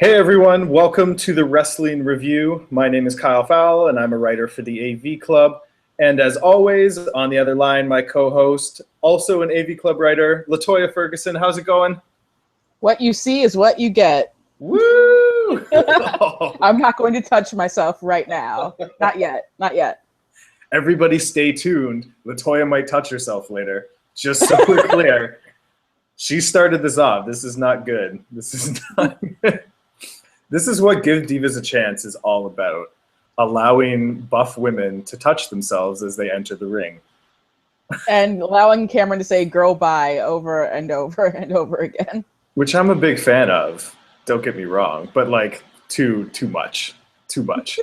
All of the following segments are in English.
Hey everyone, welcome to the Wrestling Review. My name is Kyle Fowle and I'm a writer for the AV Club. And as always, on the other line, my co-host, also an AV Club writer, LaToya Ferguson. How's it going? What you see is what you get. Woo! I'm not going to touch myself right now. Not yet. Not yet. Everybody stay tuned. LaToya might touch herself later. Just so we're clear. She started this off. This is not good. This is not good. This is what Give Divas a Chance is all about. Allowing buff women to touch themselves as they enter the ring. And allowing Cameron to say girl bye over and over and over again. Which I'm a big fan of. Don't get me wrong. But like too much. Too much.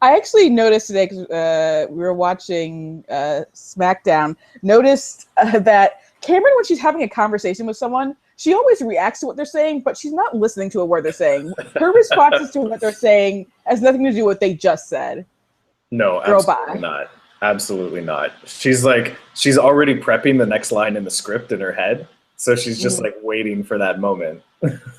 I actually noticed today, because we were watching SmackDown, noticed that Cameron, when she's having a conversation with someone, she always reacts to what they're saying, but she's not listening to a word they're saying. Her responses to what they're saying has nothing to do with what they just said. No, absolutely not. Absolutely not. She's already prepping the next line in the script in her head, so she's just like waiting for that moment.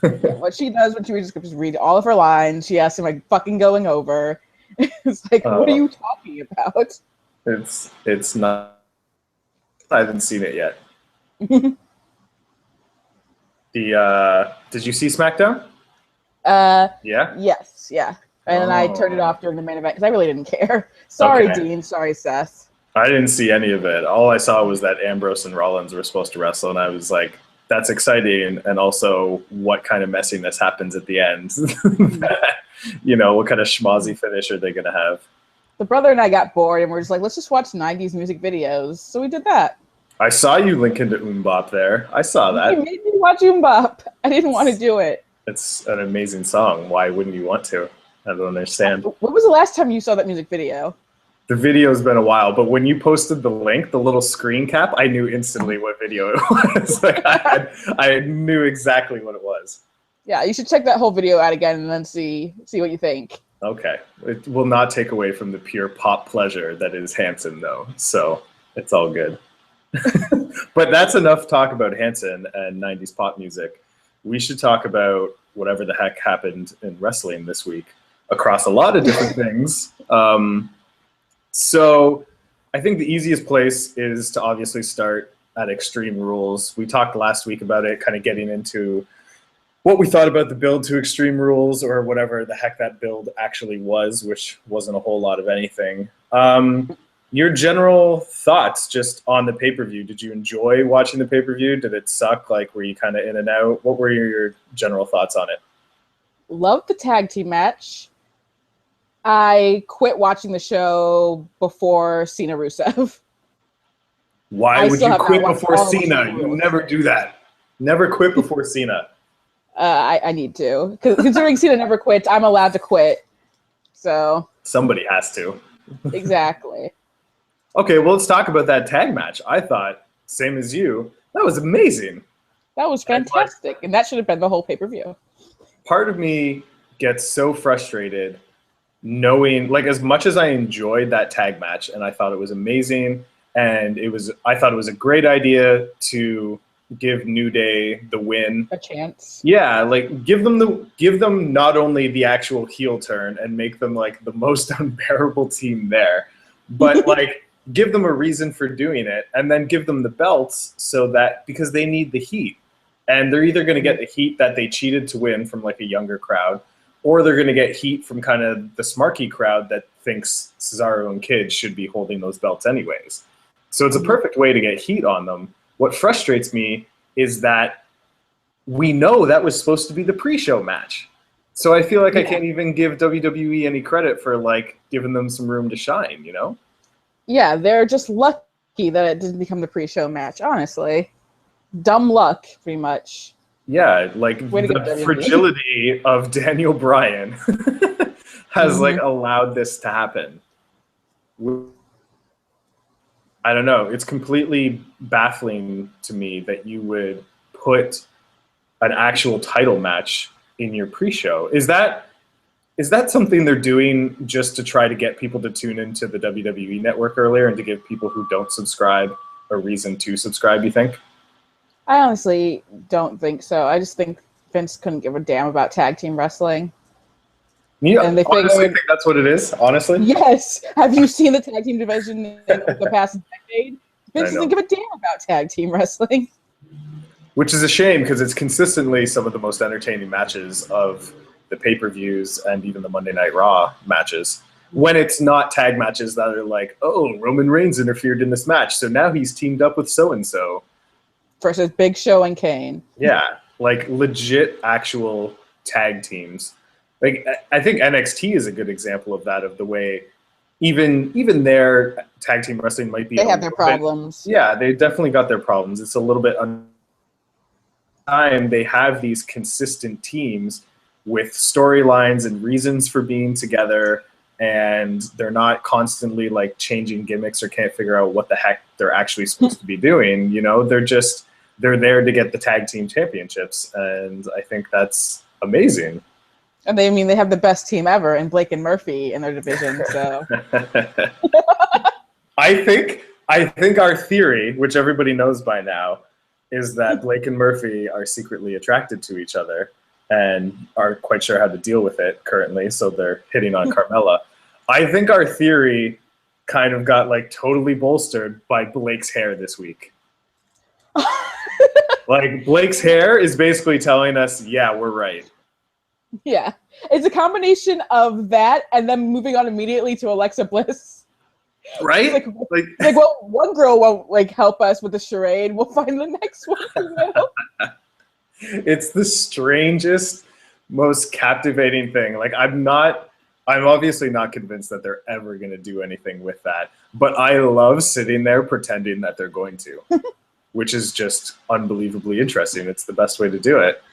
What she does when she reads the script is read all of her lines. She asks him like fucking going over. It's like, what are you talking about? It's not. I haven't seen it yet. Did you see SmackDown? Yeah? Yes, yeah. And then I turned it off during the main event because I really didn't care. Sorry, okay. Dean. Sorry, Seth. I didn't see any of it. All I saw was that Ambrose and Rollins were supposed to wrestle, and I was like, that's exciting. And also, what kind of messiness happens at the end? You know, what kind of schmozzy finish are they going to have? The brother and I got bored, and we're just like, let's just watch 90s music videos. So we did that. I saw you link into Mbop there. I saw that. You made me watch Mbop. I didn't want to do it. It's an amazing song. Why wouldn't you want to? I don't understand. When was the last time you saw that music video? The video's been a while, but when you posted the link, the little screen cap, I knew instantly what video it was. Like I knew exactly what it was. Yeah, you should check that whole video out again and then see what you think. Okay. It will not take away from the pure pop pleasure that is Hanson, though. So it's all good. But that's enough talk about Hanson and 90s pop music. We should talk about whatever the heck happened in wrestling this week across a lot of different things. So I think the easiest place is to obviously start at Extreme Rules. We talked last week about it, kind of getting into what we thought about the build to Extreme Rules, or whatever the heck that build actually was, which wasn't a whole lot of anything. Your general thoughts just on the pay-per-view. Did you enjoy watching the pay-per-view? Did it suck? Like, were you kind of in and out? What were your general thoughts on it? Loved the tag team match. I quit watching the show before Cena Rusev. Why would you quit before Cena? You never do that. Never quit before Cena. I need to. Considering Cena never quits, I'm allowed to quit. So somebody has to. Exactly. Okay, well, let's talk about that tag match. I thought, same as you, that was amazing. That was fantastic, and that should have been the whole pay-per-view. Part of me gets so frustrated knowing, like, as much as I enjoyed that tag match, and I thought it was amazing, and I thought it was a great idea to give New Day the win. A chance. Yeah, like, give them not only the actual heel turn and make them, like, the most unbearable team there, but, like, give them a reason for doing it, and then give them the belts because they need the heat. And they're either going to get the heat that they cheated to win from like a younger crowd, or they're going to get heat from kind of the smarky crowd that thinks Cesaro and Kidd should be holding those belts anyways. So it's a perfect way to get heat on them. What frustrates me is that we know that was supposed to be the pre-show match. So I feel like I can't even give WWE any credit for like giving them some room to shine, you know? Yeah, they're just lucky that it didn't become the pre-show match, honestly. Dumb luck, pretty much. Yeah, like the fragility of Daniel Bryan has like allowed this to happen. I don't know. It's completely baffling to me that you would put an actual title match in your pre-show. Is that something they're doing just to try to get people to tune into the WWE network earlier and to give people who don't subscribe a reason to subscribe, you think? I honestly don't think so. I just think Vince couldn't give a damn about tag team wrestling. You And they honestly figured, think that's what it is? Honestly? yes. Have you seen the tag team division in the past decade? Vince doesn't give a damn about tag team wrestling. Which is a shame because it's consistently some of the most entertaining matches of the pay-per-views and even the Monday Night Raw matches. When it's not tag matches that are like, oh, Roman Reigns interfered in this match, so now he's teamed up with so-and-so. Versus Big Show and Kane. Yeah, like legit actual tag teams. Like I think NXT is a good example of that, of the way even their tag team wrestling might be. They have their problems. Yeah, they definitely got their problems. It's a little bit time they have these consistent teams with storylines and reasons for being together, and they're not constantly like changing gimmicks or can't figure out what the heck they're actually supposed to be doing. You know, they're there to get the tag team championships, and I think that's amazing. And they have the best team ever in Blake and Murphy in their division. So I think our theory, which everybody knows by now, is that Blake and Murphy are secretly attracted to each other and aren't quite sure how to deal with it currently, so they're hitting on Carmella. I think our theory kind of got like totally bolstered by Blake's hair this week. Like Blake's hair is basically telling us, yeah, we're right. Yeah, it's a combination of that and then moving on immediately to Alexa Bliss. Right? Like, well, one girl won't like help us with the charade. We'll find the next one. It's the strangest, most captivating thing. Like I'm obviously not convinced that they're ever going to do anything with that, but I love sitting there pretending that they're going to, which is just unbelievably interesting. It's the best way to do it.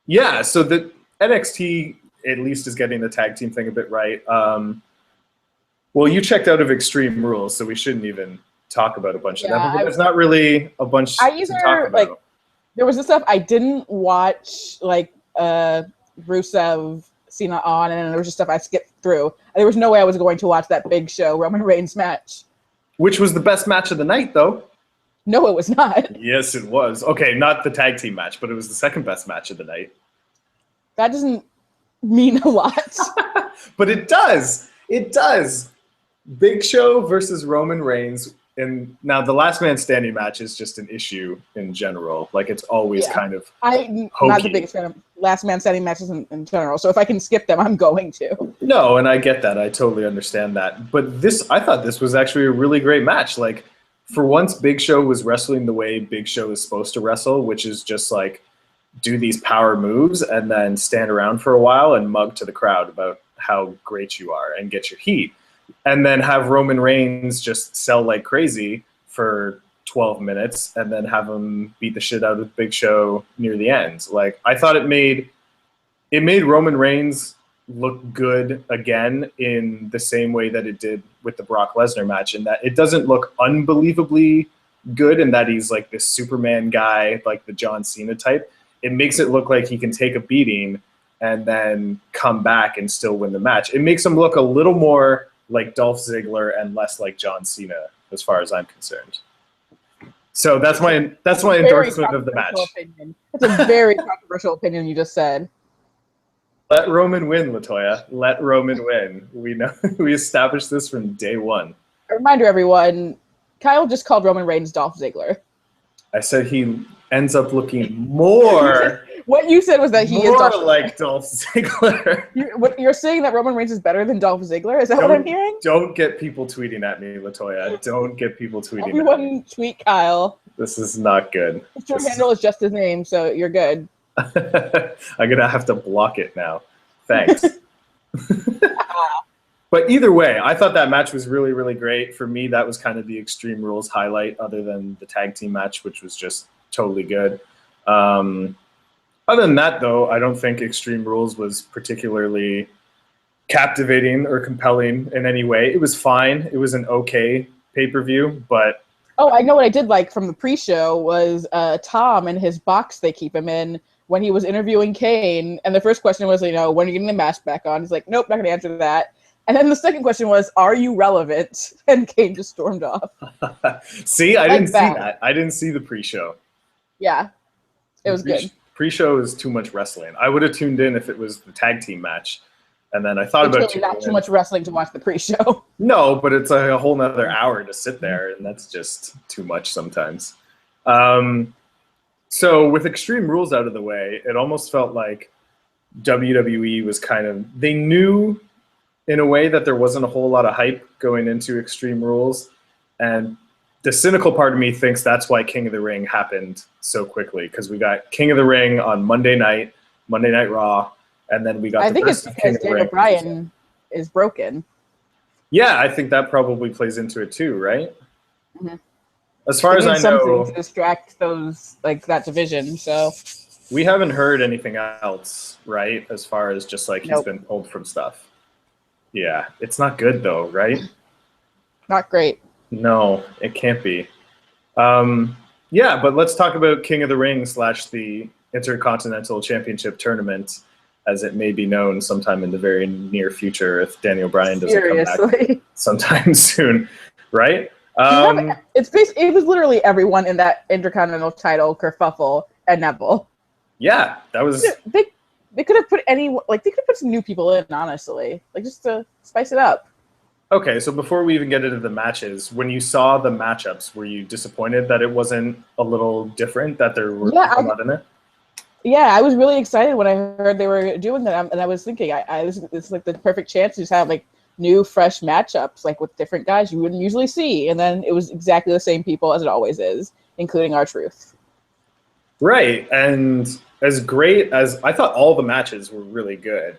Yeah, so the NXT at least is getting the tag team thing a bit right. Well, you checked out of Extreme Rules, so we shouldn't even talk about a bunch of that. But there's not really a bunch to talk about. Like, there was this stuff I didn't watch, like Rusev, Cena on, and there was just stuff I skipped through. There was no way I was going to watch that Big Show Roman Reigns match. Which was the best match of the night, though. No, it was not. Yes, it was. Okay, not the tag team match, but it was the second best match of the night. That doesn't mean a lot. But it does. It does. Big Show versus Roman Reigns. And now the last man standing match is just an issue in general. Like it's always kind of I'm not the biggest fan of last man standing matches in general. So if I can skip them, I'm going to. No, and I get that. I totally understand that. But I thought this was actually a really great match. Like for once, Big Show was wrestling the way Big Show is supposed to wrestle, which is just like do these power moves and then stand around for a while and mug to the crowd about how great you are and get your heat. And then have Roman Reigns just sell like crazy for 12 minutes and then have him beat the shit out of Big Show near the end. Like I thought it made Roman Reigns look good again in the same way that it did with the Brock Lesnar match, in that it doesn't look unbelievably good in that he's like this Superman guy, like the John Cena type. It makes it look like he can take a beating and then come back and still win the match. It makes him look a little more like Dolph Ziggler and less like John Cena, as far as I'm concerned. So that's my endorsement of the match. That's a very controversial opinion you just said. Let Roman win, LaToya. Let Roman win. We know we established this from day one. A reminder, everyone, Kyle just called Roman Reigns Dolph Ziggler. I said he ends up looking more. What you said was that he is Dolph like Dolph Ziggler. You're saying that Roman Reigns is better than Dolph Ziggler? Is that what I'm hearing? Don't get people tweeting at me, LaToya. Don't get people tweeting Everyone at me. Tweet Kyle. This is not good. His Twitter handle is just his name, so you're good. I'm going to have to block it now. Thanks. But either way, I thought that match was really, really great. For me, that was kind of the Extreme Rules highlight, other than the tag team match, which was just totally good. Other than that, though, I don't think Extreme Rules was particularly captivating or compelling in any way. It was fine. It was an okay pay-per-view, but... Oh, I know what I did like from the pre-show was Tom and his box they keep him in when he was interviewing Kane. And the first question was, when are you getting the mask back on? He's like, nope, not going to answer that. And then the second question was, are you relevant? And Kane just stormed off. See, I didn't see that. I didn't see the pre-show. Yeah. It was good. Pre-show is too much wrestling. I would have tuned in if it was the tag team match. And then I thought It's about really not too much wrestling to watch the pre-show. No, but it's a whole nother hour to sit there, and that's just too much sometimes. So with Extreme Rules out of the way, it almost felt like WWE was they knew in a way that there wasn't a whole lot of hype going into Extreme Rules. And the cynical part of me thinks that's why King of the Ring happened so quickly, because we got King of the Ring on Monday Night Raw, and then we got I think it's because Daniel Bryan is broken. Yeah, I think that probably plays into it too, right? Mm-hmm. As far as I know, something to distract those, like, that division. So we haven't heard anything else, right? As far as just like he's been pulled from stuff. Yeah, it's not good though, right? Not great. No, it can't be. Yeah, but let's talk about King of the Ring / the Intercontinental Championship Tournament, as it may be known sometime in the very near future if Daniel Bryan doesn't come back sometime soon, right? It was literally everyone in that Intercontinental title kerfuffle and Neville. Yeah, that was. They could have put they could have put some new people in, honestly, like just to spice it up. Okay, so before we even get into the matches, when you saw the matchups, were you disappointed that it wasn't a little different, that there were people not in it? Yeah, I was really excited when I heard they were doing that, and I was thinking, this is like the perfect chance to just have like new, fresh matchups, like with different guys you wouldn't usually see, and then it was exactly the same people as it always is, including R-Truth. Right, and as great as I thought, all the matches were really good.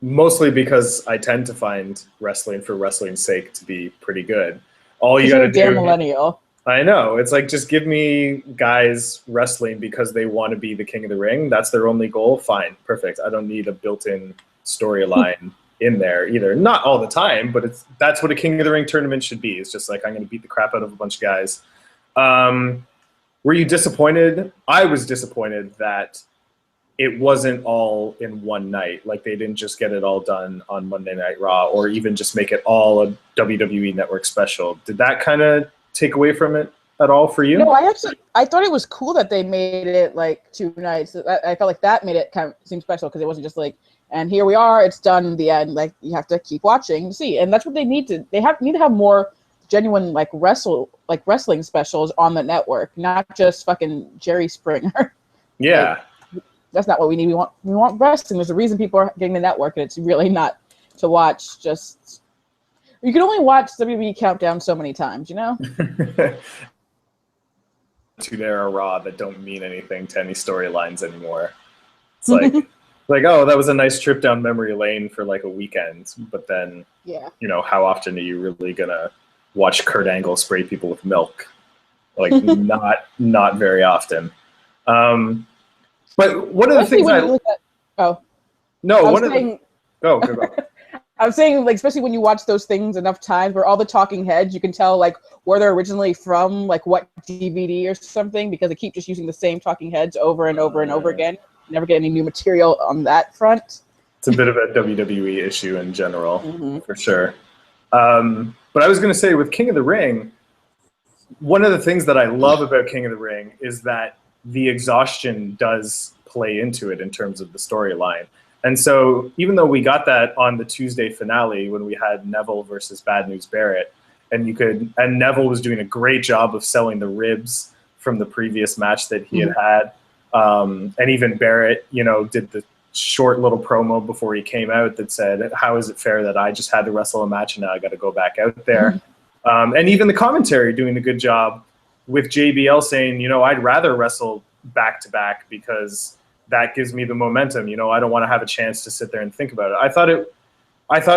Mostly because I tend to find wrestling for wrestling's sake to be pretty good. All you got to do. Damn millennial. I know. It's like, just give me guys wrestling because they want to be the King of the Ring. That's their only goal. Fine, perfect. I don't need a built-in storyline in there either. Not all the time, but that's what a King of the Ring tournament should be. It's just like, I'm going to beat the crap out of a bunch of guys. Were you disappointed? I was disappointed that it wasn't all in one night. Like, they didn't just get it all done on Monday Night Raw, or even just make it all a WWE Network special. Did that kind of take away from it at all for you? No, I thought it was cool that they made it like 2 nights. I felt like that made it kind of seem special, because it wasn't just like, and here we are, it's done in the end. Like, you have to keep watching to see, and that's what they need to. They need to have more genuine wrestling specials on the network, not just fucking Jerry Springer. Yeah. That's not what we need. We want wrestling. There's a reason people are getting the network, and it's really not to watch. Just, you can only watch WWE Countdown so many times, you know? There are Raw that don't mean anything to any storylines anymore. It's like, oh, that was a nice trip down memory lane for like a weekend, but then, how often are you really gonna watch Kurt Angle spray people with milk? Like, not very often. But one of the things go. I'm saying, like, especially when you watch those things enough times, where all the talking heads, you can tell like where they're originally from, like what DVD or something, because they keep just using the same talking heads over and over and over again. You never get any new material on that front. It's a bit of a WWE issue in general, for sure. But I was going to say, with King of the Ring, one of the things that I love about King of the Ring is that the exhaustion does play into it in terms of the storyline. And so even though we got that on the Tuesday finale when we had Neville versus Bad News Barrett, and Neville was doing a great job of selling the ribs from the previous match that he had. And even Barrett, did the short little promo before he came out that said, how is it fair that I just had to wrestle a match and now I got to go back out there? And even the commentary doing a good job with JBL saying, I'd rather wrestle back-to-back because that gives me the momentum. I don't want to have a chance to sit there and think about it. I thought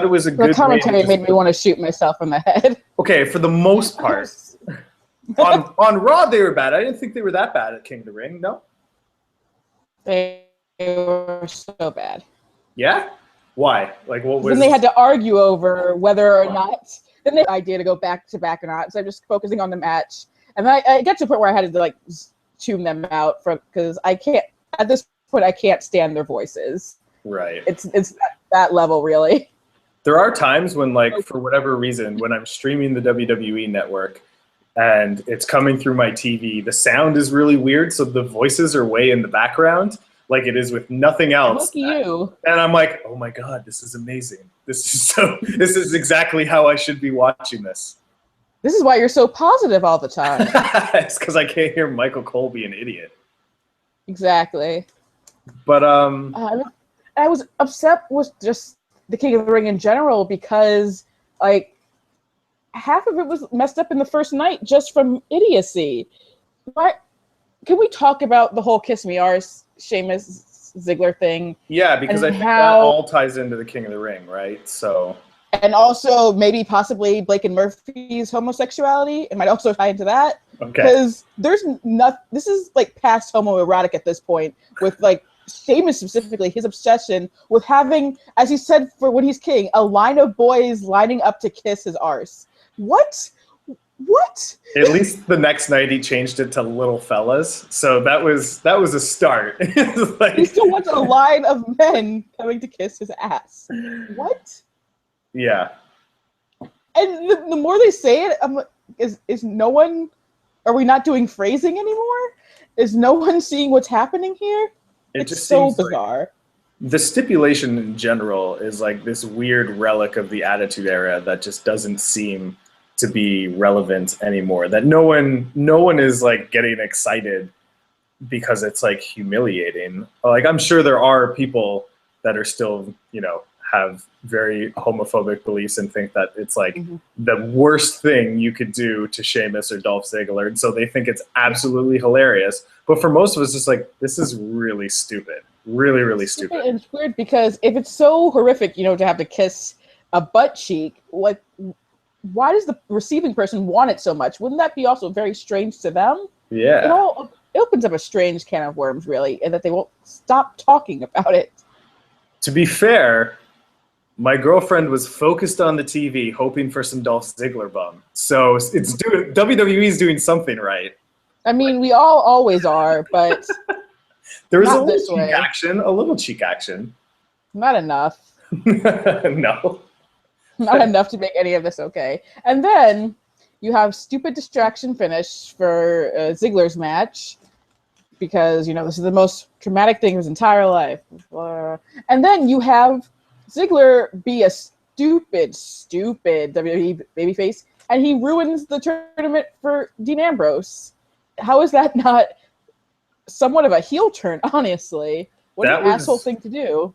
it was a good. The commentary made me want to shoot myself in the head. Okay, for the most part. on Raw, they were bad. I didn't think they were that bad at King of the Ring, no? They were so bad. Yeah? Why? Like, what was... Then they had to argue over whether or not... Then they had the idea to go back-to-back or not, so I'm just focusing on the match. And then I got to a point where I had to, like, tune them out because I can't... At this point, I can't stand their voices. Right. It's that level, really. There are times when, like, for whatever reason, when I'm streaming the WWE Network, and it's coming through my TV. The sound is really weird, so the voices are way in the background, like it is with nothing else. Lucky you. And I'm like, oh my God, this is amazing. This is exactly how I should be watching this. This is why you're so positive all the time. It's because I can't hear Michael Cole be an idiot. Exactly. But I was upset with just the King of the Ring in general because, like, half of it was messed up in the first night just from idiocy. Why? Can we talk about the whole Kiss Me Arse Sheamus Ziggler thing? Yeah, because I think that all ties into the King of the Ring, right? So. And also maybe possibly Blake and Murphy's homosexuality. It might also tie into that. Okay. Because there's nothing. This is like past homoerotic at this point with like Sheamus specifically, his obsession with having, as he said for when he's king, a line of boys lining up to kiss his arse. What? At least the next night he changed it to little fellas, so that was a start. Like, he still wants a line of men coming to kiss his ass. What? Yeah. And the more they say it, I'm like, is no one? Are we not doing phrasing anymore? Is no one seeing what's happening here? It's just so bizarre. Like the stipulation in general is like this weird relic of the Attitude Era that just doesn't seem to be relevant anymore. That no one is like getting excited because it's like humiliating. Like I'm sure there are people that are still, have very homophobic beliefs and think that it's like the worst thing you could do to Sheamus or Dolph Ziggler. And so they think it's absolutely hilarious. But for most of us, it's like, this is really stupid. Really, really stupid. And it's weird because if it's so horrific, to have to kiss a butt cheek, like, why does the receiving person want it so much? Wouldn't that be also very strange to them? Yeah. It opens up a strange can of worms, really, and that they won't stop talking about it. To be fair, my girlfriend was focused on the TV, hoping for some Dolph Ziggler bum. So WWE's doing something right. I mean, we all always are, but there was a little cheek action. Not enough. No. Not enough to make any of this okay. And then you have stupid distraction finish for Ziggler's match because, this is the most traumatic thing of his entire life. And then you have Ziggler be a stupid WWE babyface, and he ruins the tournament for Dean Ambrose. How is that not somewhat of a heel turn, honestly? What an asshole thing to do.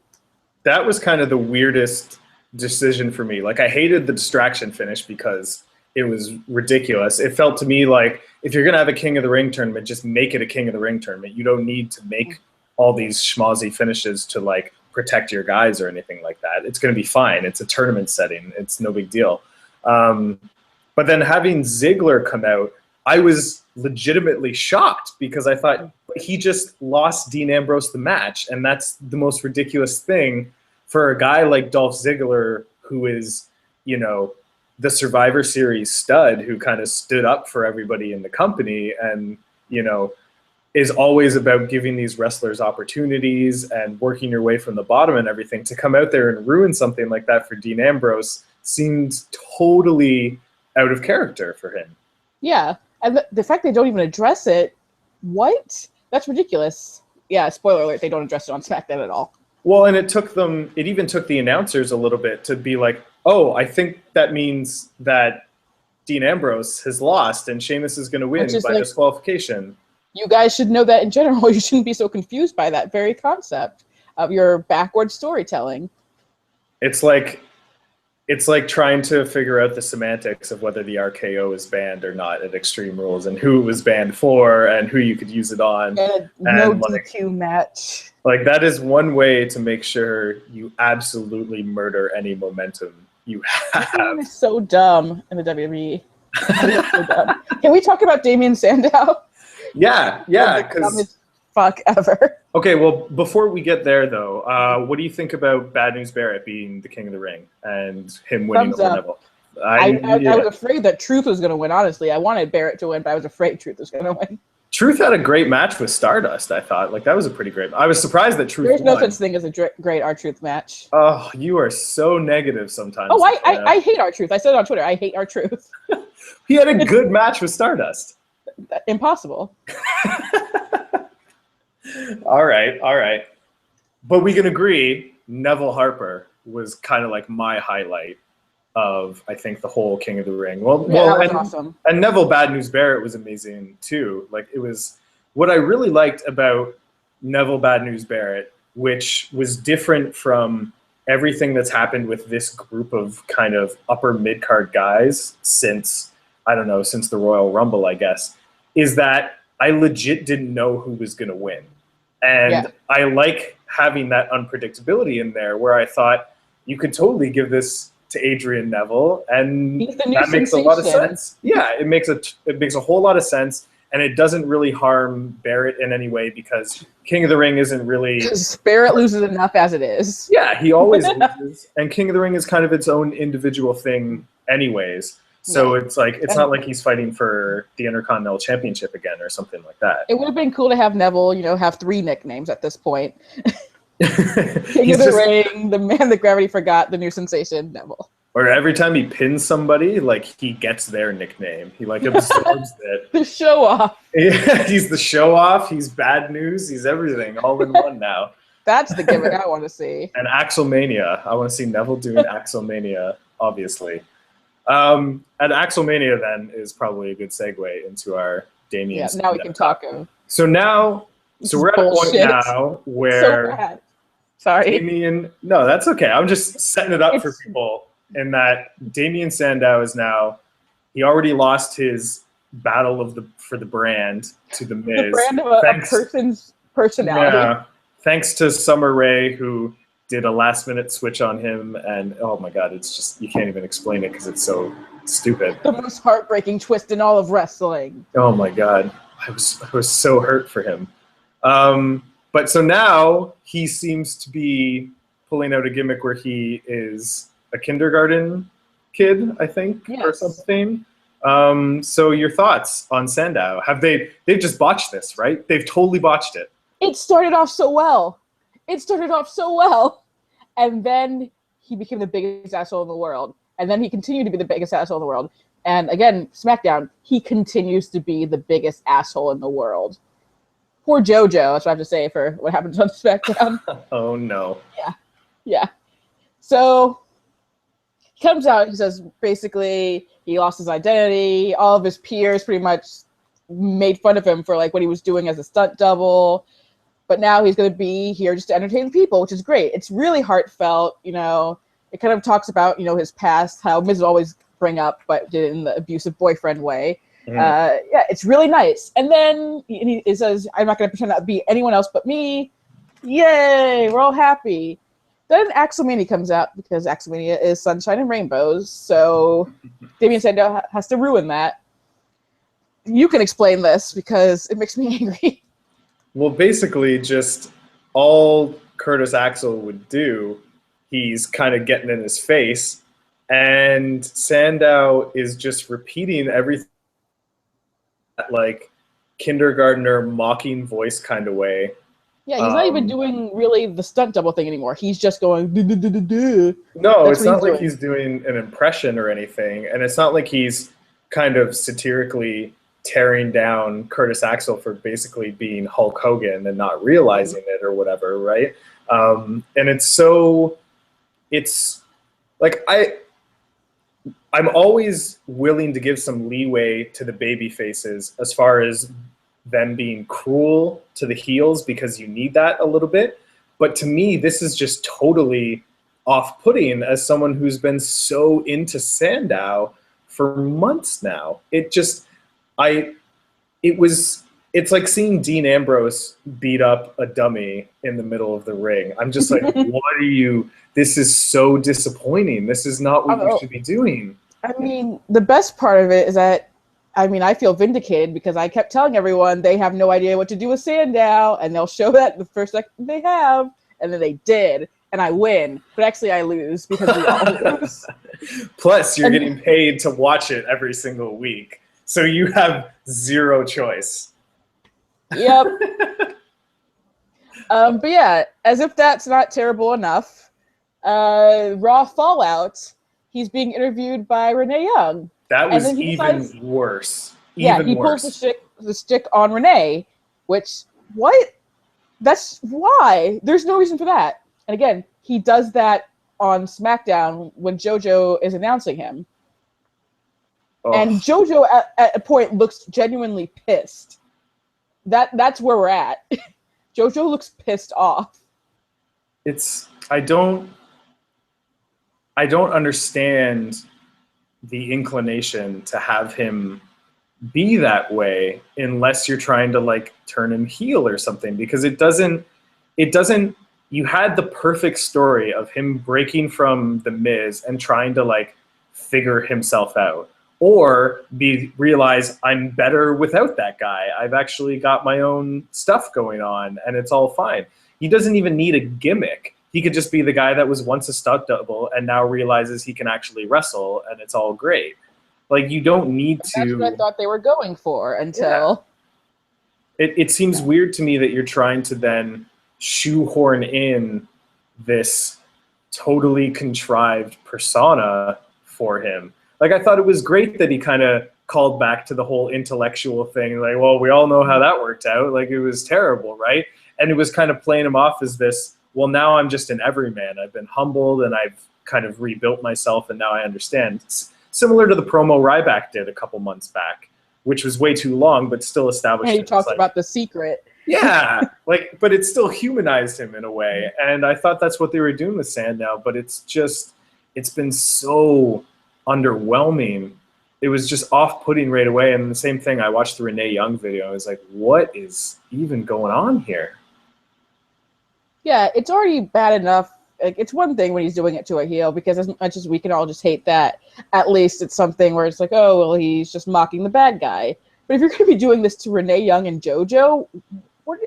That was kind of the weirdest decision for me. Like, I hated the distraction finish because it was ridiculous. It felt to me like if you're going to have a King of the Ring tournament, just make it a King of the Ring tournament. You don't need to make all these schmozzy finishes to, like, protect your guys or anything like that. It's going to be fine. It's a tournament setting. It's no big deal. But then having Ziggler come out, I was legitimately shocked because I thought he just lost Dean Ambrose the match. And that's the most ridiculous thing for a guy like Dolph Ziggler, who is, the Survivor Series stud who kind of stood up for everybody in the company and, is always about giving these wrestlers opportunities and working your way from the bottom and everything. To come out there and ruin something like that for Dean Ambrose seemed totally out of character for him. Yeah, and the fact they don't even address it, what? That's ridiculous. Yeah, spoiler alert, they don't address it on SmackDown at all. Well, and it even took the announcers a little bit to be like, oh, I think that means that Dean Ambrose has lost and Sheamus is going to win by disqualification. You guys should know that in general. You shouldn't be so confused by that very concept of your backward storytelling. It's like trying to figure out the semantics of whether the RKO is banned or not at Extreme Rules and who it was banned for and who you could use it on. And no DQ match. Like, that is one way to make sure you absolutely murder any momentum you have. It's so dumb in the WWE. So dumb. Can we talk about Damien Sandow? Yeah. The dumbest fuck ever. Okay, well, before we get there, though, what do you think about Bad News Barrett being the King of the Ring and him winning over Neville? I was afraid that Truth was going to win, honestly. I wanted Barrett to win, but I was afraid Truth was going to win. Truth had a great match with Stardust, I thought. Like, that was a pretty great match. I was surprised that Truth There's won. no such thing as a great R-Truth match. Oh, you are so negative sometimes. Oh, I hate R-Truth. I said it on Twitter. I hate R-Truth. He had a good match with Stardust. Impossible. All right. But we can agree Neville Harper was kind of like my highlight of, I think, the whole King of the Ring. That was awesome. And Neville Bad News Barrett was amazing too. Like, it was what I really liked about Neville Bad News Barrett, which was different from everything that's happened with this group of kind of upper mid-card guys since, I don't know, since the Royal Rumble, I guess, is that I legit didn't know who was going to win. And I like having that unpredictability in there, where I thought you could totally give this to Adrian Neville, and that makes a lot of sense. Yeah, it makes a whole lot of sense, and it doesn't really harm Barrett in any way, because King of the Ring isn't really... Because Barrett loses enough as it is. Yeah, he always loses, and King of the Ring is kind of its own individual thing anyways. So it's like, it's not like he's fighting for the Intercontinental Championship again or something like that. It would have been cool to have Neville, have 3 nicknames at this point. King of the Ring, the man that gravity forgot, the new sensation, Neville. Or every time he pins somebody, like, he gets their nickname. He like absorbs it. The show off. Yeah, he's the show off. He's bad news. He's everything, all in one now. That's the gimmick I want to see. And Axelmania. I want to see Neville doing Axelmania, obviously. And Axelmania then is probably a good segue into our Damien. Yeah, now we can talk. So we're at a point now where so bad. Sorry. Damien, no, that's okay. I'm just setting it up for people, in that Damien Sandow is now, he already lost his battle for the brand to the Miz. The brand of a person's personality. Yeah, thanks to Summer Rae, who did a last-minute switch on him, and oh my god, it's just, you can't even explain it because it's so stupid. The most heartbreaking twist in all of wrestling. Oh my god, I was so hurt for him. But so now he seems to be pulling out a gimmick where he is a kindergarten kid, I think, or something. So your thoughts on Sandow? They've just botched this, right? They've totally botched it. It started off so well. And then he became the biggest asshole in the world. And then he continued to be the biggest asshole in the world. And again, SmackDown, he continues to be the biggest asshole in the world. Poor JoJo, that's what I have to say for what happens on SmackDown. Oh, no. Yeah. So he comes out, he says basically he lost his identity. All of his peers pretty much made fun of him for like what he was doing as a stunt double. But now he's going to be here just to entertain people, which is great. It's really heartfelt, It kind of talks about, his past, how Miz would always bring up, but did it in the abusive boyfriend way. It's really nice. And then he says, I'm not going to pretend that would be anyone else but me. Yay, we're all happy. Then Axelmania comes out, because Axelmania is sunshine and rainbows. So Damien Sandow has to ruin that. You can explain this, because it makes me angry. Well, basically, just all Curtis Axel would do, he's kind of getting in his face, and Sandow is just repeating everything that, like, kindergartner mocking voice kind of way. Yeah, he's not even doing really the stunt double thing anymore. He's just going do. No, it's not like he's doing an impression or anything, and it's not like he's kind of satirically tearing down Curtis Axel for basically being Hulk Hogan and not realizing it or whatever, right? And it's like, I'm always willing to give some leeway to the baby faces as far as them being cruel to the heels, because you need that a little bit. But to me, this is just totally off-putting as someone who's been so into Sandow for months now. It's like seeing Dean Ambrose beat up a dummy in the middle of the ring. I'm just like, this is so disappointing. This is not what you should be doing. I mean, the best part of it is that, I feel vindicated, because I kept telling everyone they have no idea what to do with Sandow, and they'll show that the first second they have, and then they did, and I win. But actually I lose, because we all lose. Plus, you're getting paid to watch it every single week. So you have zero choice. Yep. But yeah, as if that's not terrible enough, Raw Fallout, he's being interviewed by Renee Young. That And was then he even decides, worse. yeah, Even he pulls worse. the stick on Renee, which, what? That's why. There's no reason for that. And again, he does that on SmackDown when JoJo is announcing him. And Oh, JoJo at a point looks genuinely pissed. That's where we're at. JoJo looks pissed off. it's I don't understand the inclination to have him be that way unless you're trying to like turn him heel or something, because it doesn't you had the perfect story of him breaking from the Miz and trying to like figure himself out, or realize I'm better without that guy. I've actually got my own stuff going on and it's all fine. He doesn't even need a gimmick. He could just be the guy that was once a stunt double and now realizes he can actually wrestle and it's all great. Like, you don't need That's to. what I thought they were going for until. It seems weird to me that you're trying to then shoehorn in this totally contrived persona for him. Like, I thought it was great that he kind of called back to the whole intellectual thing. Like, well, we all know how that worked out. Like, it was terrible, right? And it was kind of playing him off as this, well, now I'm just an everyman. I've been humbled and I've kind of rebuilt myself and now I understand. It's similar to the promo Ryback did a couple months back, which was way too long, but still established. And he talked about the secret. Yeah, like, but it still humanized him in a way, and I thought that's what they were doing with Sandow. But it's been so underwhelming. It was just off-putting right away. And the same thing, I watched the Renee Young video. I was like, what is even going on here? Yeah, it's already bad enough. Like, it's one thing when he's doing it to a heel, because as much as we can all just hate that, at least it's something where it's like, oh, well, he's just mocking the bad guy. But if you're going to be doing this to Renee Young and JoJo,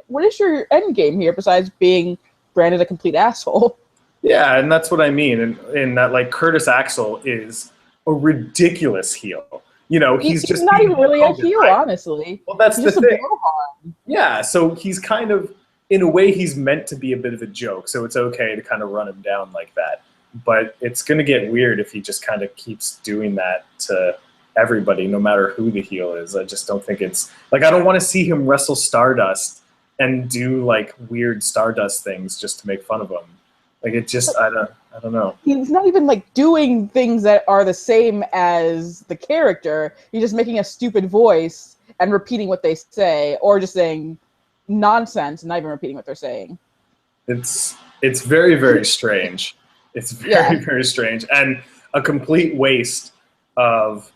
what is your end game here besides being branded a complete asshole? Yeah, and that's what I mean. And in that, like, Curtis Axel is a ridiculous heel. You know, he's just not even really a Hogan, heel, right? honestly. Well, that's He's the just thing. a blowhard. Yeah, so he's kind of, in a way, he's meant to be a bit of a joke, so it's okay to kind of run him down like that. But it's going to get weird if he just kind of keeps doing that to everybody, no matter who the heel is. I just don't think it's, like, I don't want to see him wrestle Stardust and do, like, weird Stardust things just to make fun of him. Like, it just, I don't know. He's not even like doing things that are the same as the character. He's just making a stupid voice and repeating what they say, or just saying nonsense and not even repeating what they're saying. It's very, very strange. It's very, very strange, and a complete waste of.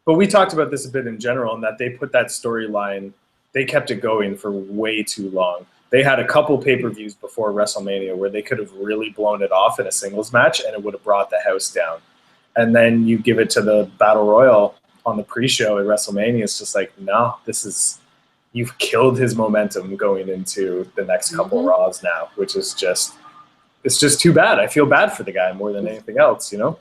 But we talked about this a bit in general, in that they put that storyline, they kept it going for way too long. They had a couple pay-per-views before WrestleMania where they could have really blown it off in a singles match, and it would have brought the house down. And then you give it to the Battle Royal on the pre-show at WrestleMania. It's just like, no, you've killed his momentum going into the next couple Raws now, which is it's just too bad. I feel bad for the guy more than anything else, you know?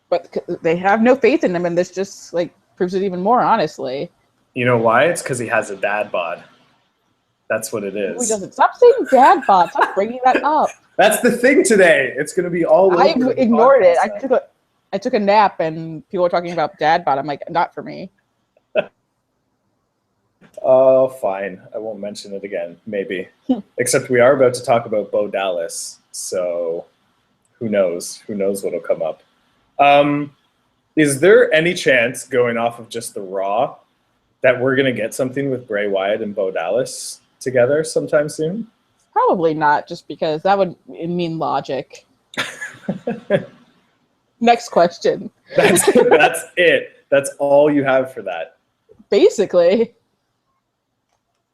But they have no faith in him, and this just like proves it even more, honestly. You know why? It's because he has a dad bod. That's what it is. He doesn't. Stop saying dad bod. Stop bringing that up. That's the thing today. It's going to be all over. I've ignored it. I took a nap, and people were talking about dad bod. I'm like, not for me. Oh, fine. I won't mention it again. Maybe. Except we are about to talk about Bo Dallas, so who knows? Who knows what'll come up? Is there any chance, going off of just the Raw, that we're going to get something with Bray Wyatt and Bo Dallas together sometime soon? Probably not, just because that would mean logic. Next question. That's it. That's all you have for that. Basically.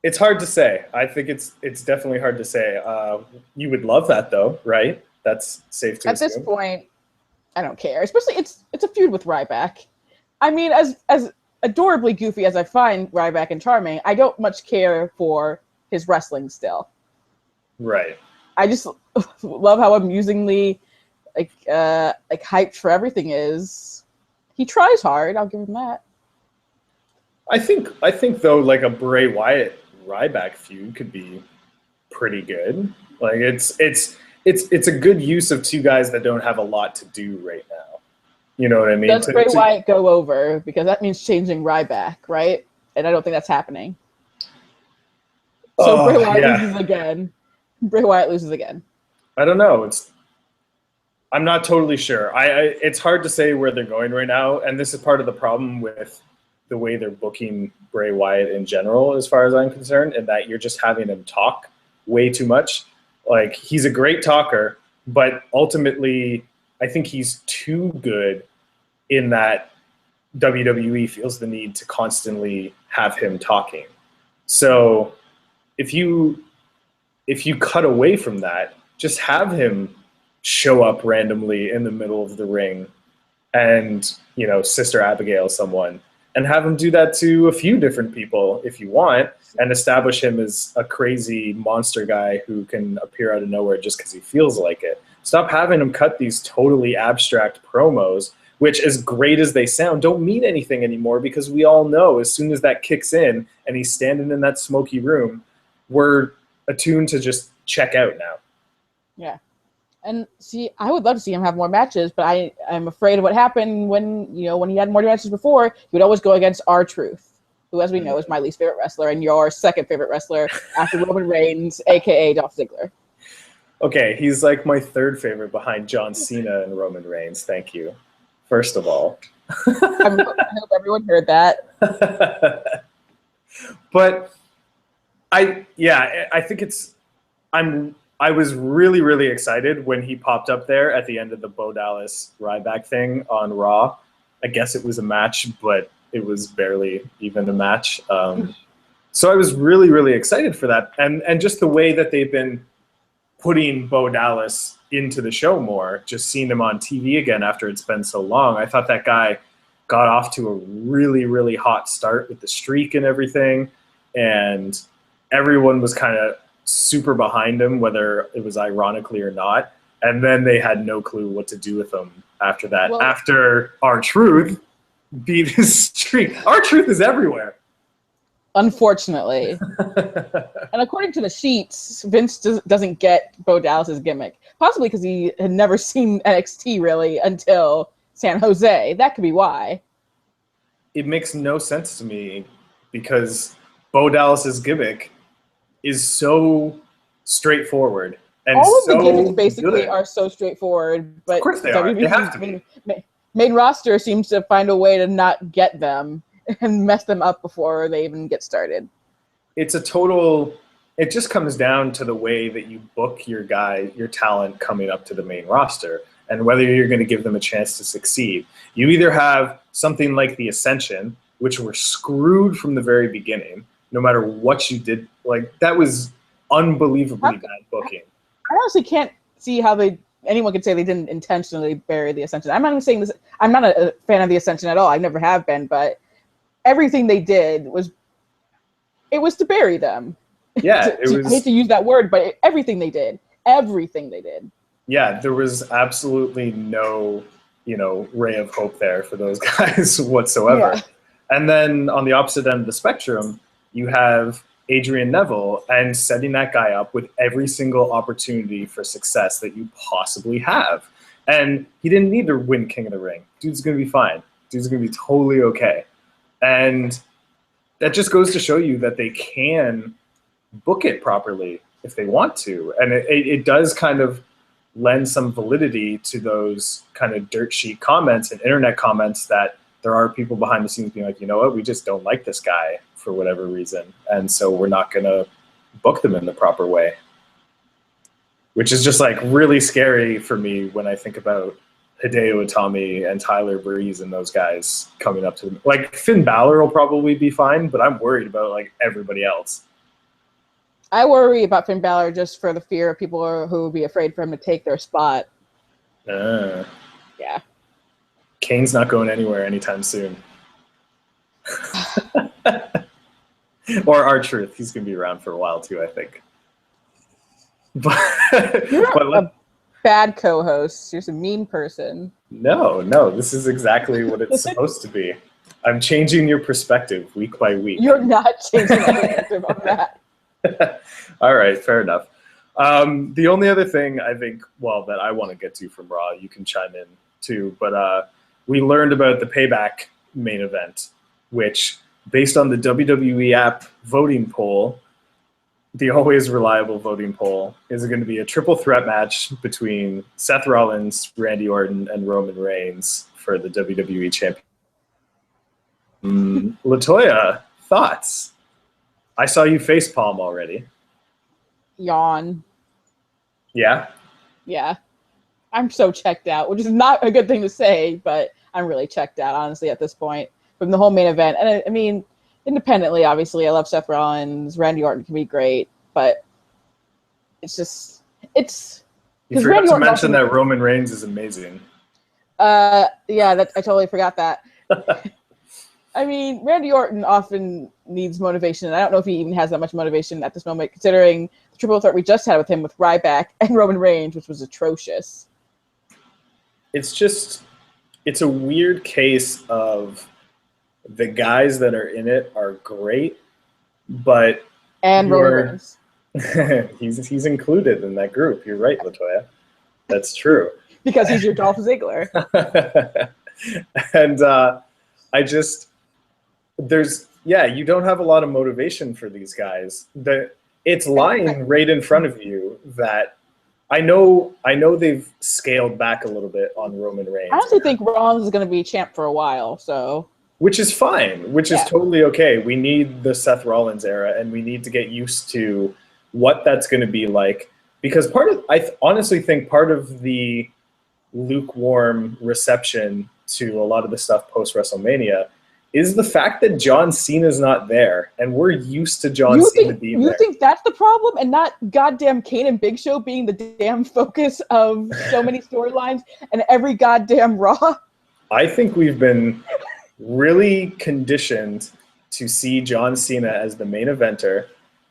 It's hard to say. I think it's definitely hard to say. You would love that, though, right? That's safe to assume. At this point, I don't care. Especially, it's a feud with Ryback. I mean, as adorably goofy as I find Ryback and charming, I don't much care for his wrestling still. Right. I just love how amusingly like hyped for everything is. He tries hard. I'll give him that. I think though, like a Bray Wyatt Ryback feud could be pretty good. Like it's a good use of two guys that don't have a lot to do right now. You know what I mean? Does Bray Wyatt go over? Because that means changing Ryback, right? And I don't think that's happening. So Bray Wyatt loses again. Bray Wyatt loses again. I don't know. I'm not totally sure. It's hard to say where they're going right now, and this is part of the problem with the way they're booking Bray Wyatt in general, as far as I'm concerned, and that you're just having him talk way too much. Like, he's a great talker, but ultimately, I think he's too good in that WWE feels the need to constantly have him talking. So if you cut away from that, just have him show up randomly in the middle of the ring and, you know, Sister Abigail someone, and have him do that to a few different people if you want, and establish him as a crazy monster guy who can appear out of nowhere just because he feels like it. Stop having him cut these totally abstract promos, which, as great as they sound, don't mean anything anymore, because we all know as soon as that kicks in and he's standing in that smoky room, we're attuned to just check out now. Yeah. And see, I would love to see him have more matches, but I'm afraid of what happened when he had more matches before. He would always go against R-Truth, who, as we know, is my least favorite wrestler and your second favorite wrestler after Roman Reigns, a.k.a. Dolph Ziggler. Okay, he's like my third favorite behind John Cena and Roman Reigns. Thank you. First of all. I hope everyone heard that. But I think I was really, really excited when he popped up there at the end of the Bo Dallas Ryback thing on Raw. I guess it was a match, but it was barely even a match. So I was really, really excited for that. And just the way that they've been putting Bo Dallas into the show more, just seeing him on TV again after it's been so long. I thought that guy got off to a really, really hot start with the streak and everything. And everyone was kind of super behind him, whether it was ironically or not. And then they had no clue what to do with him after that. Well, after R-Truth beat his streak. R-Truth is everywhere. Unfortunately. And according to the sheets, Vince doesn't get Bo Dallas's gimmick. Possibly because he had never seen NXT really until San Jose. That could be why. It makes no sense to me, because Bo Dallas's gimmick is so straightforward. And all of so the gimmicks basically are so straightforward, but of course they are. They have to be. Main roster seems to find a way to not get them and mess them up before they even get started. It just comes down to the way that you book your talent coming up to the main roster, and whether you're going to give them a chance to succeed. You either have something like the Ascension, which were screwed from the very beginning, no matter what you did. Like, that was unbelievably bad booking. I honestly can't see how anyone could say they didn't intentionally bury the Ascension. I'm not even saying this. I'm not a fan of the Ascension at all. I never have been, but everything they did was to bury them. Yeah, I hate to use that word, but everything they did. Yeah, there was absolutely no, ray of hope there for those guys whatsoever. Yeah. And then on the opposite end of the spectrum, you have Adrian Neville, and setting that guy up with every single opportunity for success that you possibly have. And he didn't need to win King of the Ring. Dude's going to be fine. Dude's going to be totally okay. And that just goes to show you that they can book it properly if they want to. And it does kind of lend some validity to those kind of dirt sheet comments and internet comments that there are people behind the scenes being like, you know what, we just don't like this guy for whatever reason. And so we're not going to book them in the proper way. Which is just like really scary for me when I think about Hideo Itami and Tyler Breeze and those guys coming up to them. Like, Finn Balor will probably be fine, but I'm worried about like everybody else. I worry about Finn Balor just for the fear of people who will be afraid for him to take their spot. Yeah. Kane's not going anywhere anytime soon. Or R-Truth. He's going to be around for a while too, I think. You're a bad co-host. You're a mean person. No. This is exactly what it's supposed to be. I'm changing your perspective week by week. You're not changing my perspective on that. All right, fair enough. The only other thing I think, that I want to get to from Raw, you can chime in too, but we learned about the Payback main event, which, based on the WWE app voting poll, the always reliable voting poll, is going to be a triple threat match between Seth Rollins, Randy Orton, and Roman Reigns for the WWE Championship. LaToya, thoughts? I saw you facepalm already. Yawn. Yeah? Yeah. I'm so checked out, which is not a good thing to say, but I'm really checked out, honestly, at this point, from the whole main event. And I mean, independently, obviously, I love Seth Rollins. Randy Orton can be great, but it's just, it's... You forgot to mention that Roman Reigns is amazing. Yeah, I totally forgot that. I mean, Randy Orton often needs motivation, and I don't know if he even has that much motivation at this moment, considering the triple threat we just had with him with Ryback and Roman Reigns, which was atrocious. It's a weird case of the guys that are in it are great, but Roman Reigns. he's included in that group. You're right, LaToya. That's true. Because he's your Dolph Ziggler. And you don't have a lot of motivation for these guys. It's lying right in front of you that I know they've scaled back a little bit on Roman Reigns. I honestly think Rollins is going to be champ for a while, so. Which is fine, which is totally okay. We need the Seth Rollins era, and we need to get used to what that's going to be like. Because I honestly think part of the lukewarm reception to a lot of the stuff post-WrestleMania is the fact that John Cena's not there, and we're used to John Cena being there. You think that's the problem, and not goddamn Kane and Big Show being the damn focus of so many storylines and every goddamn Raw? I think we've been really conditioned to see John Cena as the main eventer,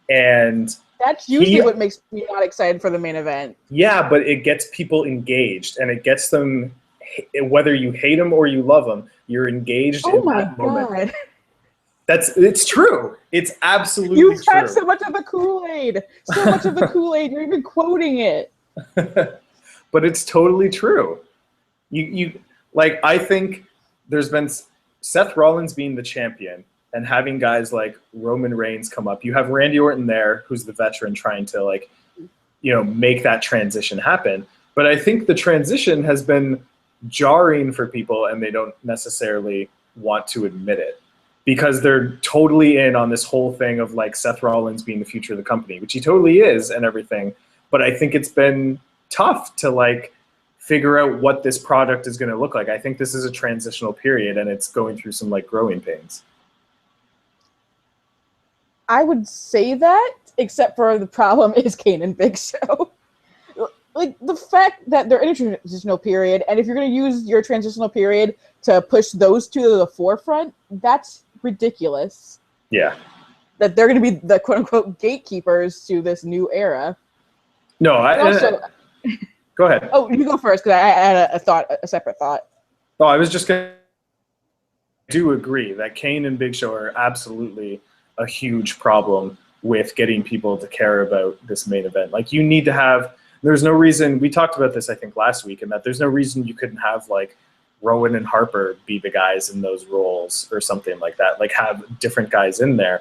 and that's usually what makes me not excited for the main event. Yeah, but it gets people engaged, and it gets them, whether you hate him or you love him, you're engaged in that moment. It's true. It's absolutely true. You've had so much of the Kool-Aid. So much of the Kool-Aid. You're even quoting it. But it's totally true. I think there's been Seth Rollins being the champion and having guys like Roman Reigns come up. You have Randy Orton there, who's the veteran, trying to make that transition happen. But I think the transition has been jarring for people, and they don't necessarily want to admit it because they're totally in on this whole thing of Seth Rollins being the future of the company, which he totally is and everything. But I think it's been tough to figure out what this product is going to look like. I think this is a transitional period, and it's going through some growing pains. I would say that, except for the problem is Kane and Big Show. The fact that they're in a transitional period, and if you're going to use your transitional period to push those two to the forefront, that's ridiculous. Yeah. That they're going to be the quote-unquote gatekeepers to this new era. No, go ahead. Oh, you go first, because I had a separate thought. Oh, I was just going to do agree that Kane and Big Show are absolutely a huge problem with getting people to care about this main event. You need to have... There's no reason, we talked about this, I think, last week, and that there's no reason you couldn't have, Rowan and Harper be the guys in those roles or something like that, have different guys in there.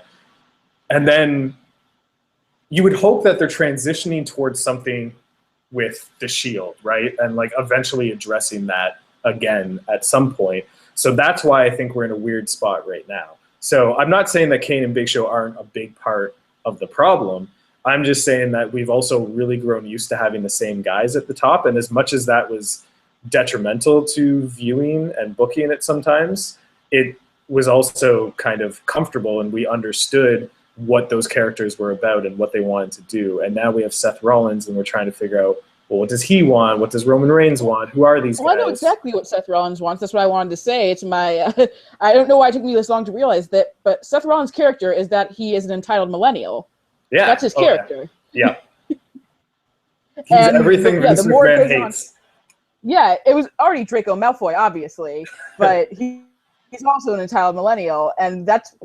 And then you would hope that they're transitioning towards something with the Shield, right? And, eventually addressing that again at some point. So that's why I think we're in a weird spot right now. So I'm not saying that Kane and Big Show aren't a big part of the problem. I'm just saying that we've also really grown used to having the same guys at the top. And as much as that was detrimental to viewing and booking it sometimes, it was also kind of comfortable, and we understood what those characters were about and what they wanted to do. And now we have Seth Rollins, and we're trying to figure out, well, what does he want? What does Roman Reigns want? Who are these guys? Well, I know exactly what Seth Rollins wants. That's what I wanted to say. It's my, I don't know why it took me this long to realize that, but Seth Rollins' character is that he is an entitled millennial. Yeah. That's his character. Yeah. He's everything Vince McMahon hates. It was already Draco Malfoy, obviously, but he's also an entitled millennial, and that's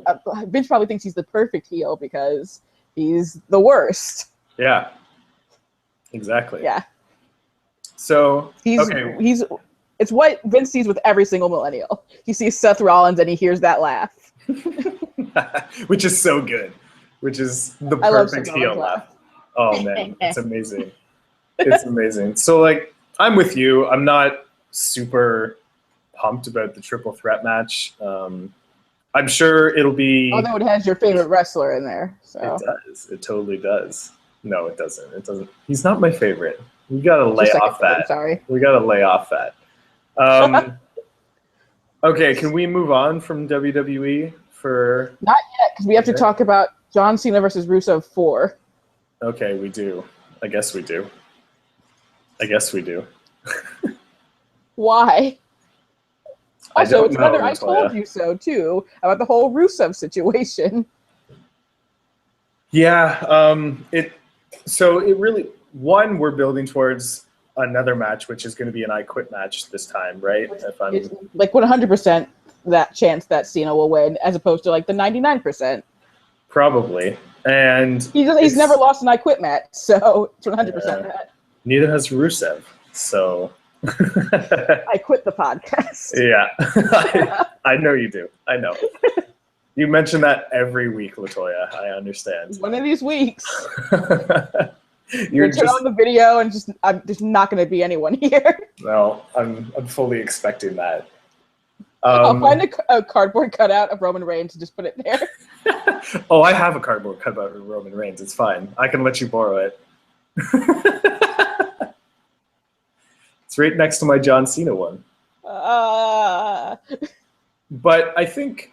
Vince probably thinks he's the perfect heel because he's the worst. Yeah. Exactly. Yeah. So he's It's what Vince sees with every single millennial. He sees Seth Rollins and he hears that laugh. Which is so good. Which is the I love perfect Seth heel Rollins' laugh. Oh man, it's amazing. It's amazing. So like, I'm with you. I'm not super pumped about the triple threat match. I'm sure it'll be. Although it has your favorite wrestler in there. So. It does. It totally does. No, it doesn't. It doesn't. He's not my favorite. We gotta lay off that. Sorry. We gotta lay off that. Okay, can we move on from WWE for? Not yet, because we have to talk about John Cena versus Rusev 4. Okay, we do. I guess we do. I guess we do. Why? Also, it's another I Latoya. told you so too about the whole Rusev situation. Yeah, it really, we're building towards another match, which is going to be an I Quit match this time, right? If I'm It's like 100% that chance that Cena will win, as opposed to like the 99%. probably, and He's never lost an I Quit match, so it's 100% that. Neither has Rusev, so I quit the podcast. Yeah, I know you do. I know. You mention that every week, LaToya. I understand. One of these weeks. You're turn on the video and I'm just not going to be anyone here. No, I'm fully expecting that. I'll find a cardboard cutout of Roman Reigns and just put it there. Oh, I have a cardboard cutout of Roman Reigns. It's fine. I can let you borrow it. It's right next to my John Cena one. But I think,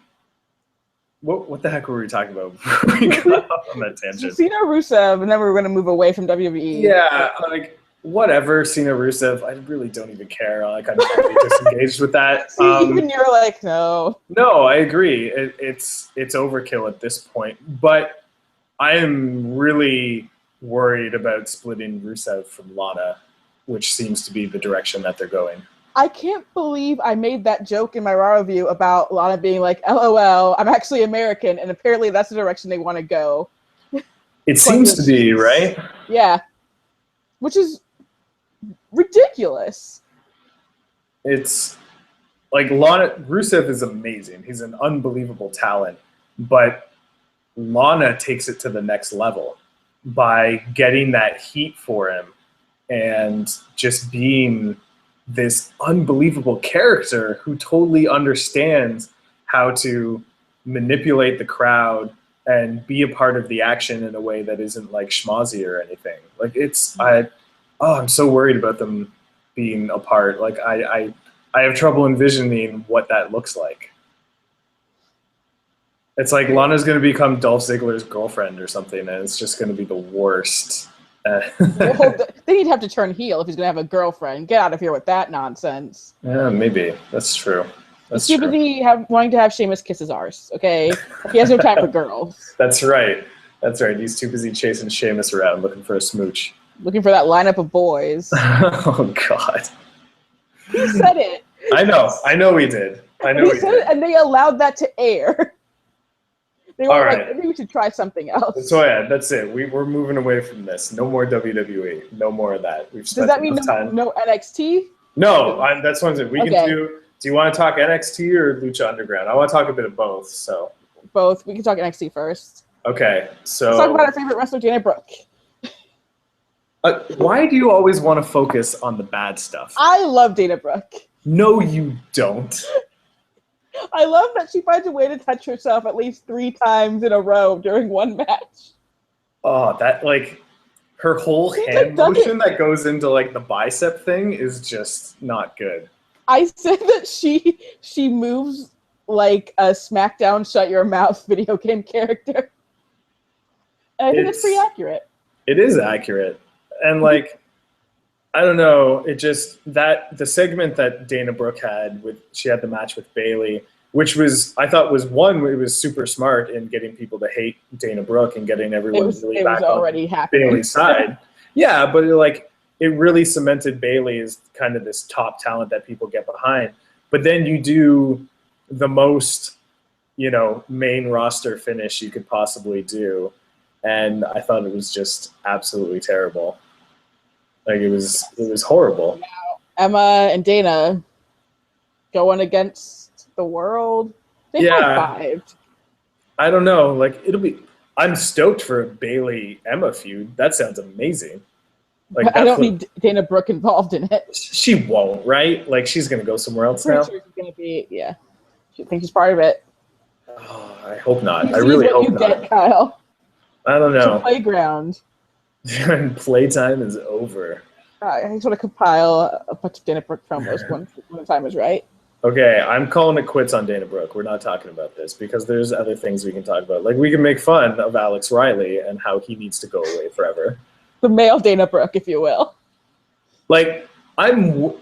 what the heck were we talking about before we got off on that tangent? Cena Rusev, and then we were going to move away from WWE. Yeah, like, whatever, Cena Rusev, I really don't even care. Like, I'm totally disengaged with that. See, even you're like, no. No, I agree. It's overkill at this point. But I am really worried about splitting Rusev from Lana, which seems to be the direction that they're going. I can't believe I made that joke in my Raw review about Lana being like, LOL, I'm actually American, and apparently that's the direction they want to go. It seems to be, right? Yeah. Which is ridiculous. It's like Rusev is amazing. He's an unbelievable talent, but Lana takes it to the next level by getting that heat for him and just being this unbelievable character who totally understands how to manipulate the crowd and be a part of the action in a way that isn't like schmozzy or anything. Like I'm so worried about them being apart. Like I have trouble envisioning what that looks like. It's like Lana's going to become Dolph Ziggler's girlfriend or something, and it's just going to be the worst. Then he'd have to turn heel if he's going to have a girlfriend. Get out of here with that nonsense. Yeah, maybe. That's true. That's true. Wanting to have Sheamus kiss his arse, okay? He has no time for girls. That's right. That's right. He's too busy chasing Sheamus around looking for a smooch. Looking for that lineup of boys. Oh, God. He said it. I know he did. He said it, and they allowed that to air. They were like, maybe we should try something else. So yeah, that's it. We're moving away from this. No more WWE. No more of that. We've spent Does that mean time. No NXT? No, that's one thing. We can do. Do you want to talk NXT or Lucha Underground? I want to talk a bit of both. So both. We can talk NXT first. Okay, so let's talk about our favorite wrestler, Dana Brooke. Why do you always want to focus on the bad stuff? I love Dana Brooke. No, you don't. I love that she finds a way to touch herself at least 3 times in a row during one match. Oh, that, like, her whole hand motion that goes into, like, the bicep thing is just not good. I said that she moves like a SmackDown Shut Your Mouth video game character. And I think it's pretty accurate. It is accurate. And, like, I don't know, it just, the segment that Dana Brooke had, she had the match with Bayley, which was, I thought it was super smart in getting people to hate Dana Brooke and getting everyone really back on Bayley's side. Yeah, but it really cemented Bayley as kind of this top talent that people get behind. But then you do the most, main roster finish you could possibly do. And I thought it was just absolutely terrible. Like, it was horrible. Emma and Dana going against the world. They high-fived. I don't know. Like, I'm stoked for a Bailey Emma feud. That sounds amazing. Like, I don't need Dana Brooke involved in it. She won't, right? Like, she's gonna go somewhere else now. Sure she's gonna be. Yeah, she thinks she's part of it. Oh, I hope not. You I really hope you not. Get, Kyle. I don't know. It's a playground. Playtime is over. I just want to compile a bunch of Dana Brooke promos when the time is right. Okay, I'm calling it quits on Dana Brooke. We're not talking about this because there's other things we can talk about. Like, we can make fun of Alex Riley and how he needs to go away forever. The male Dana Brooke, if you will. Like, I do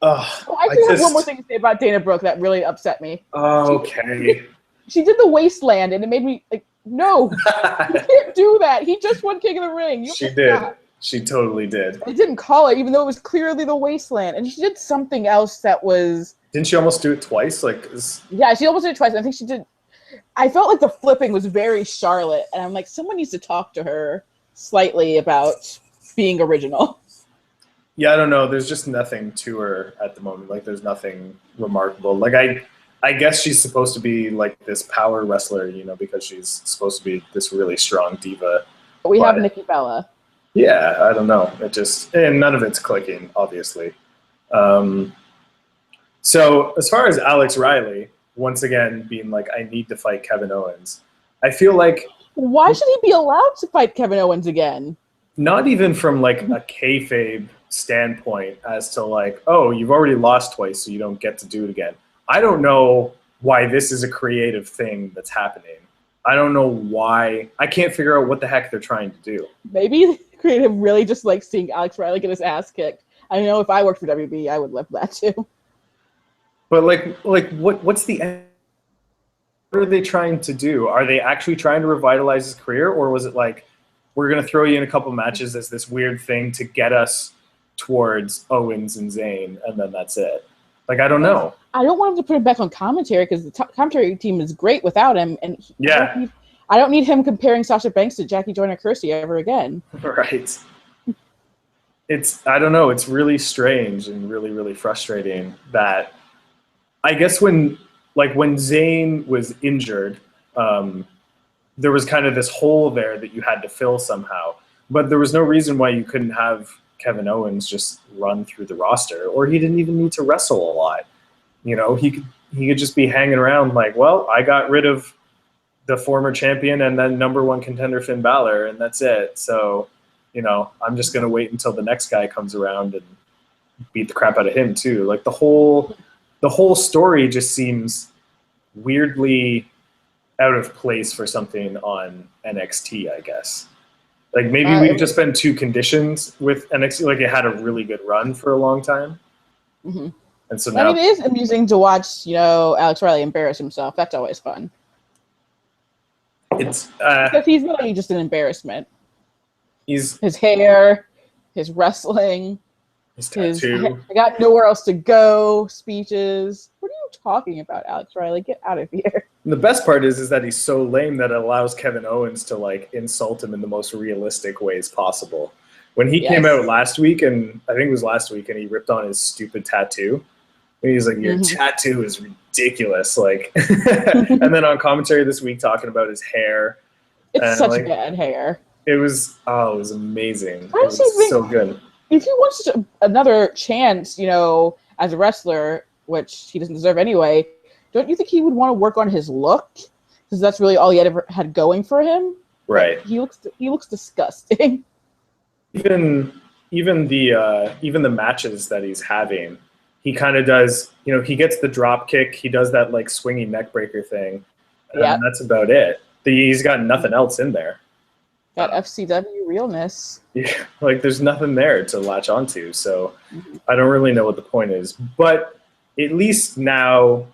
have one more thing to say about Dana Brooke that really upset me. Okay. She did the Wasteland, and it made me like, no, you can't do that. He just won King of the Ring. She did. She totally did. I didn't call it, even though it was clearly the Wasteland. And she did something else that was... Didn't she almost do it twice? Yeah, she almost did it twice. I think she did... I felt like the flipping was very Charlotte. And I'm like, someone needs to talk to her slightly about being original. Yeah, I don't know. There's just nothing to her at the moment. Like, there's nothing remarkable. Like, I guess she's supposed to be, like, this power wrestler, you know, because she's supposed to be this really strong diva. But we have Nikki Bella. Yeah, I don't know. And none of it's clicking, obviously. So as far as Alex Riley, once again, being like, I need to fight Kevin Owens, I feel like... Why should he be allowed to fight Kevin Owens again? Not even from, like, a kayfabe standpoint as to, like, oh, you've already lost twice, so you don't get to do it again. I don't know why this is a creative thing that's happening. I don't know why. I can't figure out what the heck they're trying to do. Maybe creative really just like seeing Alex Riley get his ass kicked. I know if I worked for WB, I would love that too. But what's the end? What are they trying to do? Are they actually trying to revitalize his career, or was it like, we're gonna throw you in a couple matches as this weird thing to get us towards Owens and Zayn, and then that's it? Like, I don't know. I don't want him to put him back on commentary because the commentary team is great without him, and I don't need him comparing Sasha Banks to Jackie Joyner Kersey ever again. Right. I don't know. It's really strange and really, really frustrating that I guess when Zayn was injured, there was kind of this hole there that you had to fill somehow. But there was no reason why you couldn't have Kevin Owens just run through the roster, or he didn't even need to wrestle a lot. You know, he could just be hanging around like, well, I got rid of the former champion and then #1 contender Finn Balor, and that's it. So, you know, I'm just gonna wait until the next guy comes around and beat the crap out of him too. Like, the whole story just seems weirdly out of place for something on NXT, I guess. Like, maybe we've just been too conditioned with NXT. Like, it had a really good run for a long time. Mm-hmm. And so now... it is amusing to watch, you know, Alex Riley embarrass himself. That's always fun. It's because he's really just an embarrassment. His hair, his wrestling, his tattoo. I got nowhere else to go speeches. What are you talking about, Alex Riley? Get out of here. And the best part is that he's so lame that it allows Kevin Owens to, like, insult him in the most realistic ways possible. When he came out last week, and I think it was last week, and he ripped on his stupid tattoo. And he's like, your tattoo is ridiculous. Like, and then on commentary this week talking about his hair. It's such bad hair. It was amazing. It was so good. If he wants another chance, you know, as a wrestler, which he doesn't deserve anyway, don't you think he would want to work on his look? Because that's really all he ever had going for him. Right. Like, he looks disgusting. Even the matches that he's having, he kind of does, you know, he gets the drop kick, he does that, like, swinging neck breaker thing, and that's about it. He's got nothing else in there. That FCW realness. Yeah, like, there's nothing there to latch onto, so I don't really know what the point is. But at least now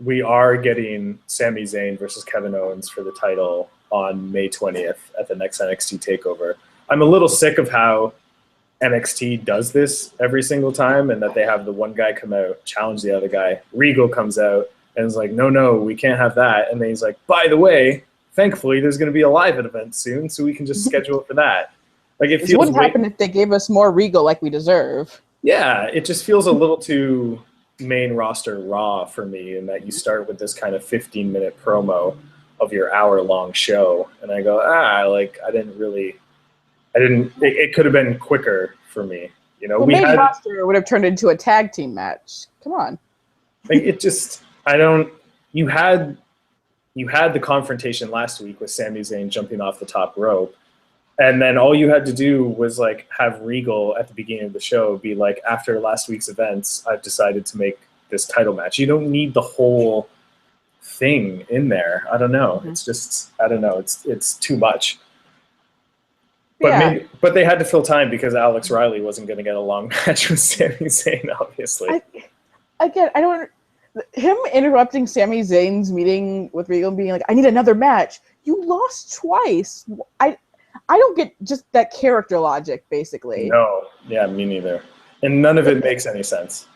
we are getting Sami Zayn versus Kevin Owens for the title on May 20th at the next NXT TakeOver. I'm a little sick of how NXT does this every single time, and that they have the one guy come out, challenge the other guy. Regal comes out and is like, no, we can't have that. And then he's like, by the way, thankfully there's going to be a live event soon, so we can just schedule it for that. Like, it feels... wouldn't happen if they gave us more Regal like we deserve. Yeah, it just feels a little too main roster Raw for me, in that you start with this kind of 15-minute promo of your hour-long show, and I go, it could have been quicker for me. You know, Well, main roster would have turned into a tag team match. Come on. You had the confrontation last week with Sami Zayn jumping off the top rope, and then all you had to do was like have Regal at the beginning of the show be like, after last week's events, I've decided to make this title match. You don't need the whole thing in there. I don't know. Mm-hmm. It's just, I don't know. It's too much. But but they had to fill time because Alex Riley wasn't going to get a long match with Sami Zayn, obviously. Him interrupting Sami Zayn's meeting with Regal and being like, I need another match. You lost twice. I don't get just that character logic, basically. No. Yeah, me neither. And none of it makes any sense.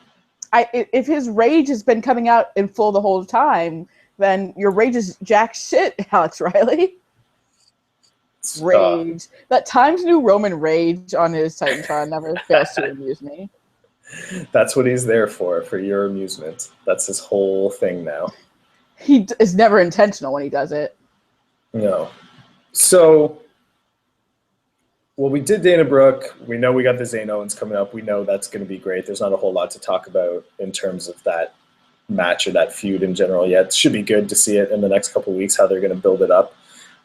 If his rage has been coming out in full the whole time, then your rage is jack shit, Alex Riley. Rage. That Times New Roman rage on his Titantron never fails to amuse me. That's what he's there for your amusement. That's his whole thing now. He is never intentional when he does it. No. So, well, we did Dana Brooke. We know we got the Zayn Owens coming up. We know that's going to be great. There's not a whole lot to talk about in terms of that match or that feud in general yet. It should be good to see it in the next couple of weeks, how they're going to build it up.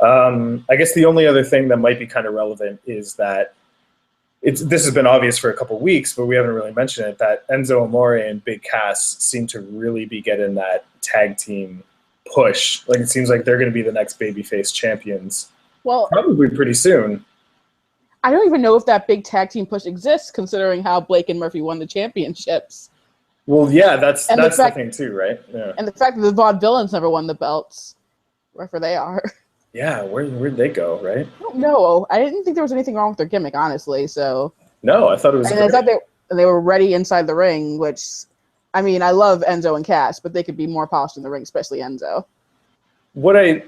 I guess the only other thing that might be kind of relevant is that this has been obvious for a couple of weeks, but we haven't really mentioned it, that Enzo Amore and Big Cass seem to really be getting that tag team push. Like, it seems like they're going to be the next babyface champions. Well, probably pretty soon. I don't even know if that big tag team push exists, considering how Blake and Murphy won the championships. Well, yeah, that's the thing too, right? Yeah. And the fact that the Vaudevillains never won the belts, wherever they are. Yeah, where'd they go, right? I don't know. I didn't think there was anything wrong with their gimmick, honestly. So no, I thought it was. And I thought they were ready inside the ring, which, I mean, I love Enzo and Cass, but they could be more polished in the ring, especially Enzo. What I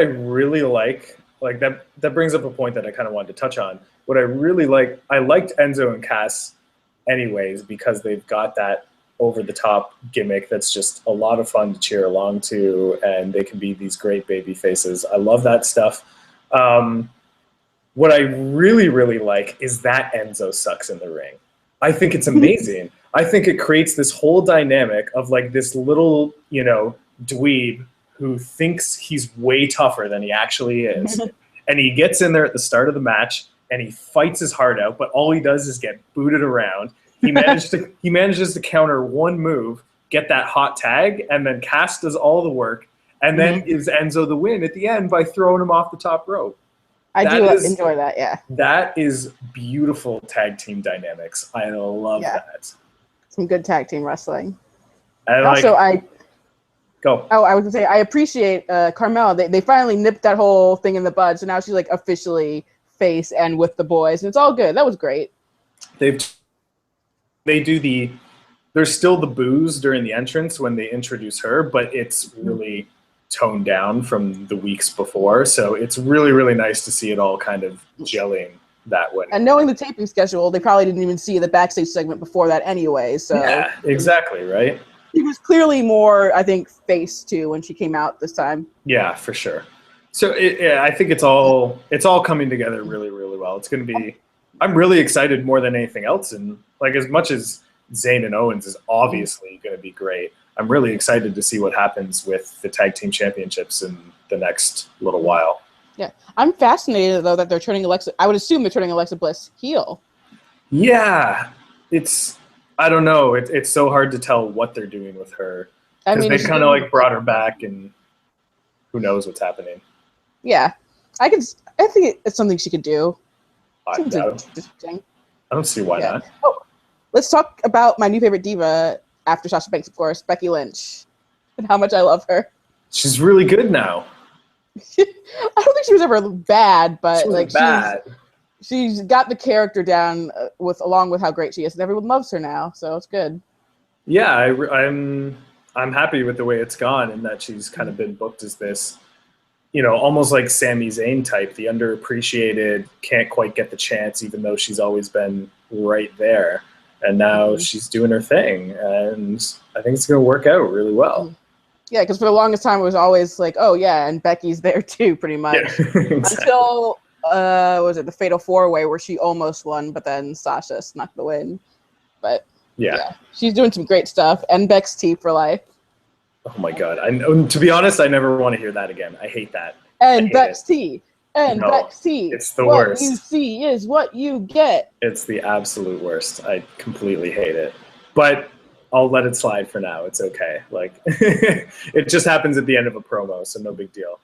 really like that brings up a point that I kind of wanted to touch on. What I really like, I liked Enzo and Cass anyways, because they've got that over-the-top gimmick that's just a lot of fun to cheer along to, and they can be these great baby faces. I love that stuff. What I really, really like is that Enzo sucks in the ring. I think it's amazing. I think it creates this whole dynamic of like this little, dweeb who thinks he's way tougher than he actually is. And he gets in there at the start of the match and he fights his heart out, but all he does is get booted around. He manages to counter one move, get that hot tag, and then Cass does all the work, and then gives Enzo the win at the end by throwing him off the top rope. I do enjoy that, yeah. That is beautiful tag team dynamics. I love that. Some good tag team wrestling. And also, Go. Oh, I was going to say, I appreciate Carmella. They finally nipped that whole thing in the bud, so now she's like officially face and with the boys, and it's all good. That was great. There's still the boos during the entrance when they introduce her, but it's really toned down from the weeks before, so it's really, really nice to see it all kind of gelling that way. And knowing the taping schedule, they probably didn't even see the backstage segment before that anyway, so... Yeah, exactly, right? She was clearly more, I think, face too when she came out this time. Yeah, for sure. So I think it's all coming together really, really well. It's going to be. I'm really excited more than anything else, and like as much as Zayn and Owens is obviously going to be great, I'm really excited to see what happens with the tag team championships in the next little while. Yeah, I'm fascinated though that they're turning Alexa. I would assume they're turning Alexa Bliss heel. Yeah, I don't know. It's so hard to tell what they're doing with her. I mean, they kind of like brought her back, and who knows what's happening. Yeah, I think it's something she could do. I don't see why not. Oh, let's talk about my new favorite diva after Sasha Banks, of course, Becky Lynch, and how much I love her. She's really good now. I don't think she was ever bad, but bad. She's got the character down along with how great she is, and everyone loves her now, so it's good. Yeah, I'm happy with the way it's gone, and that she's kind of been booked as this, almost like Sami Zayn type, the underappreciated, can't quite get the chance, even though she's always been right there. And now she's doing her thing, and I think it's going to work out really well. Yeah, because for the longest time it was always like, oh yeah, and Becky's there too, pretty much. Yeah, exactly. Until was it the Fatal 4-Way where she almost won, but then Sasha snuck the win. But yeah, she's doing some great stuff. And Beck's tea for life. Oh my god! To be honest, I never want to hear that again. I hate that. And Beck's tea. And Beck's tea. It's the worst. What you see is what you get. It's the absolute worst. I completely hate it. But I'll let it slide for now. It's okay. Like it just happens at the end of a promo, so no big deal.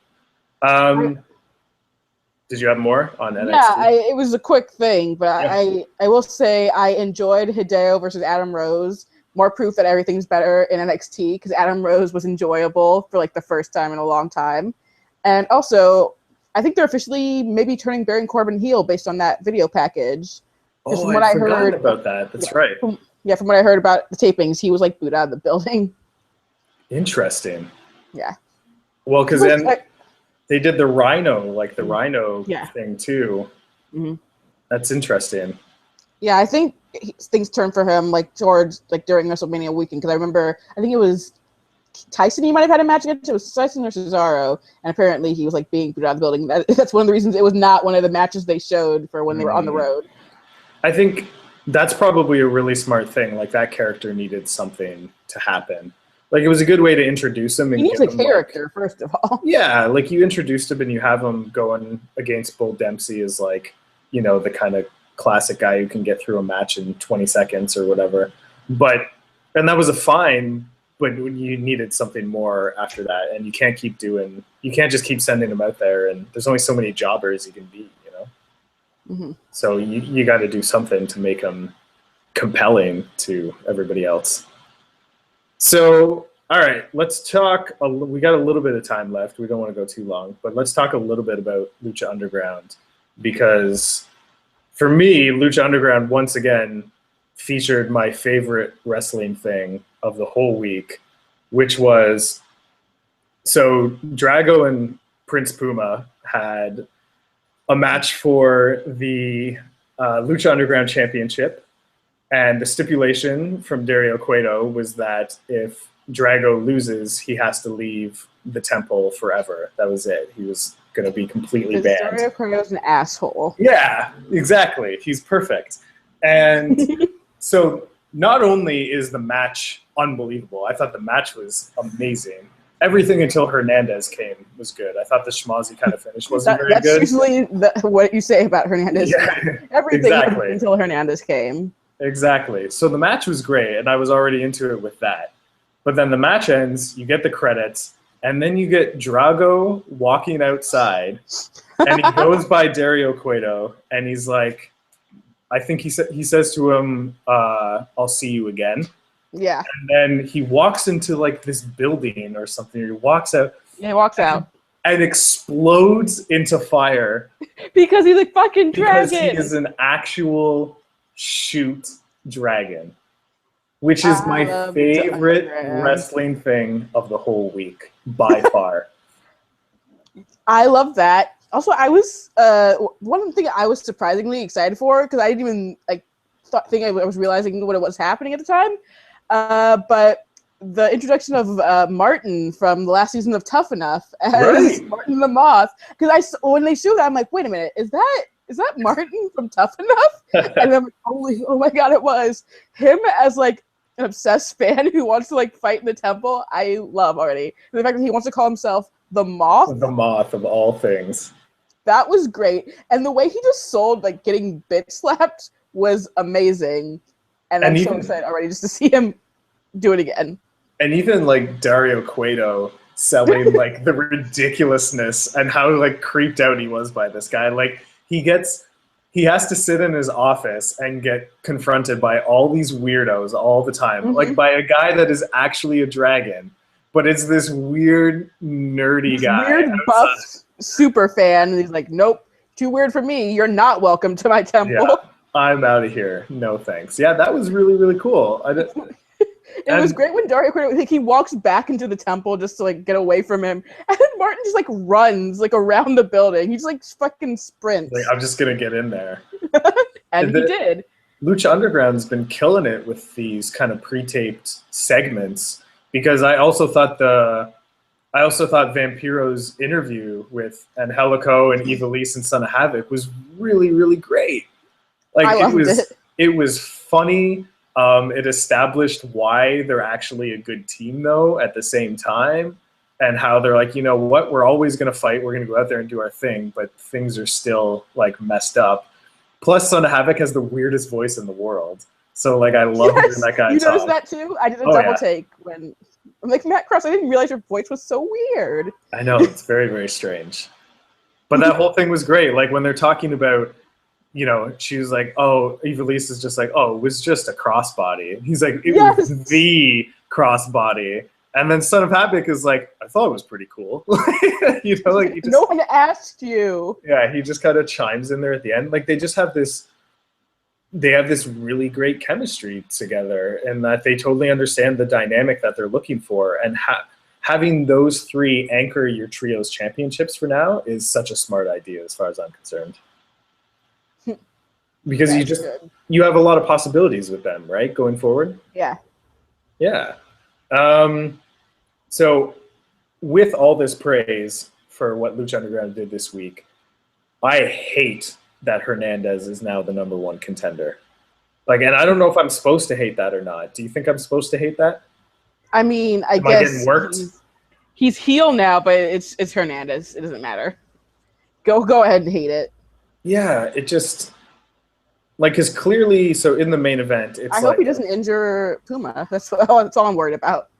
Did you have more on NXT? Yeah, it was a quick thing, but I will say I enjoyed Hideo versus Adam Rose. More proof that everything's better in NXT because Adam Rose was enjoyable for like the first time in a long time. And also, I think they're officially maybe turning Baron Corbin heel based on that video package. Oh, from what I heard about that. That's right. From what I heard about the tapings, he was like booed out of the building. Interesting. Yeah. Well, because then they did the Rhino, thing too. Mm-hmm. That's interesting. Yeah, I think things turned for him like towards like during WrestleMania weekend because I think it was Tyson he might have had a match against. It was Tyson or Cesaro, and apparently he was like being booed out of the building. That's one of the reasons it was not one of the matches they showed for when they were on the road. I think that's probably a really smart thing. Like that character needed something to happen. Like it was a good way to introduce him. And he needs a character, first of all. Yeah, like you introduced him and you have him going against Bull Dempsey as like, the kind of classic guy who can get through a match in 20 seconds or whatever. And that was a fine, but you needed something more after that. And you can't just keep sending him out there. And there's only so many jobbers he can be, Mm-hmm. So you got to do something to make him compelling to everybody else. So, all right, let's talk. We got a little bit of time left. We don't want to go too long, but let's talk a little bit about Lucha Underground because for me, Lucha Underground once again featured my favorite wrestling thing of the whole week, which was Drago and Prince Puma had a match for the Lucha Underground Championship. And the stipulation from Dario Cueto was that if Drago loses, he has to leave the temple forever. That was it. He was going to be completely banned. Dario Cueto's an asshole. Yeah, exactly. He's perfect. And so not only is the match unbelievable, I thought the match was amazing. Everything until Hernandez came was good. I thought the schmozzy kind of finish wasn't very good. That's usually what you say about Hernandez. Yeah, everything until Hernandez came. Exactly. So the match was great, and I was already into it with that. But then the match ends, you get the credits, and then you get Drago walking outside, and he goes by Dario Cueto, and he's like, I think he says to him, I'll see you again. Yeah. And then he walks into like this building or something. He walks out. Yeah, he walks out. And explodes into fire. Because he's a fucking dragon. Because he is an actual shoot dragon. Which is my favorite wrestling thing of the whole week, by far. I love that. Also, I was one thing I was surprisingly excited for because I didn't even think I was realizing what was happening at the time. But the introduction of Martin from the last season of Tough Enough as Martin the Moth, because when they showed that, I'm like, wait a minute, is that Martin from Tough Enough? And I'm like, oh my god, it was him as like an obsessed fan who wants to like fight in the temple. I love already the fact that he wants to call himself the Moth. The Moth of all things. That was great, and the way he just sold like getting bitch slapped was amazing. And I'm so excited already just to see him do it again. And even like Dario Cueto selling like the ridiculousness and how like creeped out he was by this guy. Like he has to sit in his office and get confronted by all these weirdos all the time. Mm-hmm. Like by a guy that is actually a dragon, but it's this weird nerdy guy. Weird buff super fan. And he's like, nope, too weird for me. You're not welcome to my temple. Yeah. I'm out of here. No thanks. Yeah, that was really, really cool. It was great when Dario Cueto, like, he walks back into the temple just to like get away from him, and then Martin just like runs like around the building. He just like fucking sprints. Like, I'm just gonna get in there. And he did. Lucha Underground's been killing it with these kind of pre-taped segments, because I also thought Vampiro's interview with Angelico and Ivelisse and Son of Havoc was really, really great. Like I loved it. It was funny. It established why they're actually a good team though at the same time, and how they're like, you know what, we're always gonna fight, we're gonna go out there and do our thing, but things are still like messed up. Plus, Son of Havoc has the weirdest voice in the world. So, like, I love hearing that guy You talk. noticed that too? I did a double take when I'm like, Matt Cross, I didn't realize your voice was so weird. I know, it's very, very strange. But that whole thing was great. Like, when they're talking about, you know, she was like, oh, Ivelisse is just like, oh, it was just a crossbody. And he's like, it was the crossbody. And then Son of Havoc is like, I thought it was pretty cool. You know, like, no one asked you. Yeah, he just kind of chimes in there at the end. Like, they just have this really great chemistry together, and that they totally understand the dynamic that they're looking for. And having those three anchor your trios championships for now is such a smart idea as far as I'm concerned. Because you have a lot of possibilities with them, right, going forward? Yeah. Yeah. So with all this praise for what Lucha Underground did this week, I hate that Hernandez is now the #1 contender. Like, and I don't know if I'm supposed to hate that or not. Do you think I'm supposed to hate that? I mean, I guess he's heel now, but it's Hernandez. It doesn't matter. Go ahead and hate it. Yeah, it just like, because clearly, so in the main event, it's I hope he doesn't injure Puma. That's all I'm worried about.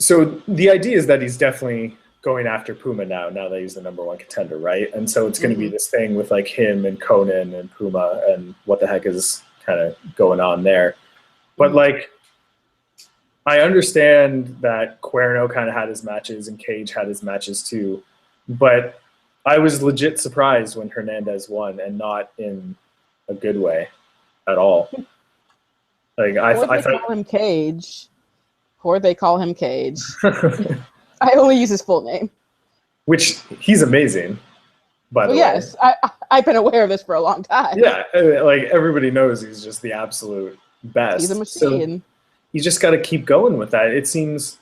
So the idea is that he's definitely going after Puma now that he's the #1 contender, right? And so it's going to be this thing with like him and Conan and Puma and what the heck is kind of going on there. But like, I understand that Cuerno kind of had his matches and Cage had his matches too, but I was legit surprised when Hernandez won, and not in a good way at all. Like, I thought call him Cage. Or they call him Cage. I only use his full name. Which, he's amazing, by the way. Yes, I've been aware of this for a long time. Yeah, like, everybody knows he's just the absolute best. He's a machine. So you just got to keep going with that. It seems,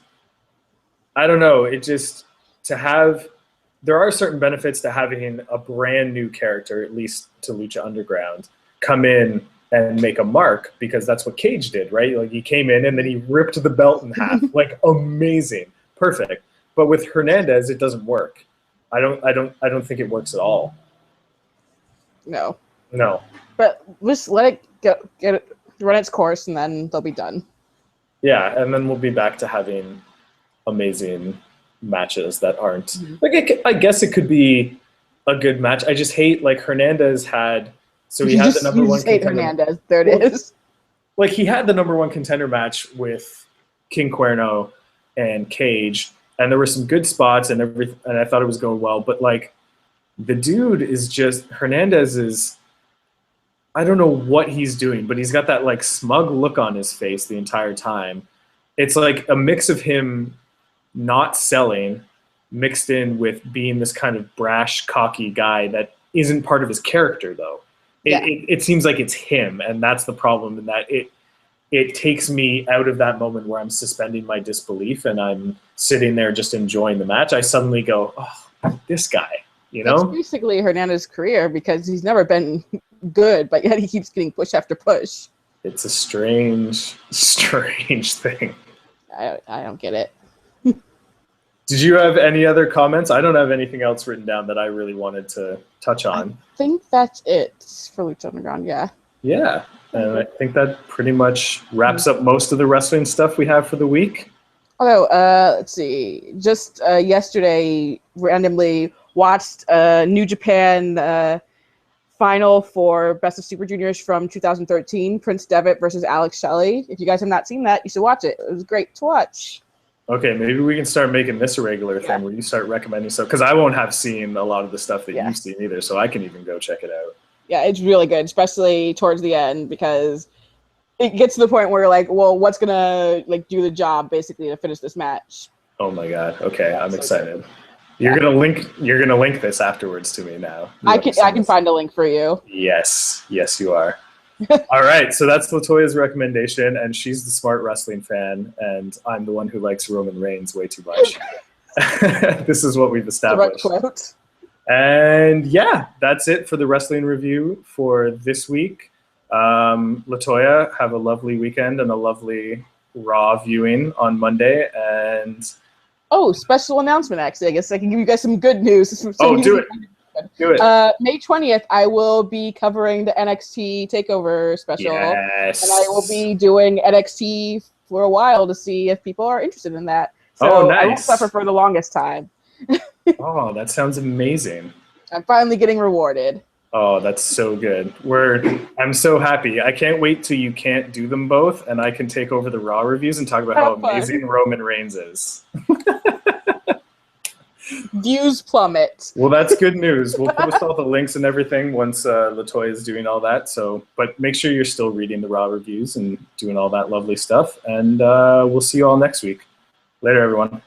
I don't know, there are certain benefits to having a brand new character, at least to Lucha Underground, come in and make a mark, because that's what Cage did, right? Like, he came in and then he ripped the belt in half. Like, amazing, perfect. But with Hernandez, it doesn't work. I don't think it works at all. No. But just let it get it, run its course, and then they'll be done. Yeah, and then we'll be back to having amazing matches that aren't like. I guess it could be a good match. I just hate, like, Hernandez had. So he had the #1 contender. Hernandez. There it is. Like, he had the #1 contender match with King Cuerno and Cage, and there were some good spots and everything, and I thought it was going well. But like, the dude is just, Hernandez is, I don't know what he's doing, but he's got that like smug look on his face the entire time. It's like a mix of him not selling, mixed in with being this kind of brash, cocky guy that isn't part of his character, though. It seems like it's him, and that's the problem, in that it takes me out of that moment where I'm suspending my disbelief and I'm sitting there just enjoying the match. I suddenly go, oh, this guy, you know? It's basically Hernandez's career, because he's never been good, but yet he keeps getting push after push. It's a strange thing. I don't get it. Did you have any other comments? I don't have anything else written down that I really wanted to touch on. I think that's it for Lucha Underground, yeah. Yeah, and I think that pretty much wraps up most of the wrestling stuff we have for the week. Although, let's see, just yesterday, randomly watched New Japan final for Best of Super Juniors from 2013, Prince Devitt versus Alex Shelley. If you guys have not seen that, you should watch it. It was great to watch. Okay, maybe we can start making this a regular thing where you start recommending stuff, because I won't have seen a lot of the stuff that you've seen either, so I can even go check it out. Yeah, it's really good, especially towards the end, because it gets to the point where you're like, well, what's gonna like do the job basically to finish this match? Oh my god! Okay, I'm excited. You're gonna link this afterwards to me now. I can find a link for you. Yes, you are. All right, so that's LaToya's recommendation, and she's the smart wrestling fan, and I'm the one who likes Roman Reigns way too much. This is what we've established. Direct quote. And yeah, that's it for the wrestling review for this week. LaToya, have a lovely weekend and a lovely Raw viewing on Monday. And oh, special announcement, actually. I guess I can give you guys some good news. Do it. Do it. May 20th, I will be covering the NXT TakeOver special. Yes. And I will be doing NXT for a while to see if people are interested in that. So nice. I won't suffer for the longest time. Oh, that sounds amazing. I'm finally getting rewarded. Oh, that's so good. I'm so happy. I can't wait till you can't do them both, and I can take over the Raw reviews and talk about how amazing Roman Reigns is. Views plummet. Well, that's good news. We'll post all the links and everything once LaToya is doing all that. But make sure you're still reading the Raw reviews and doing all that lovely stuff. And we'll see you all next week. Later, everyone.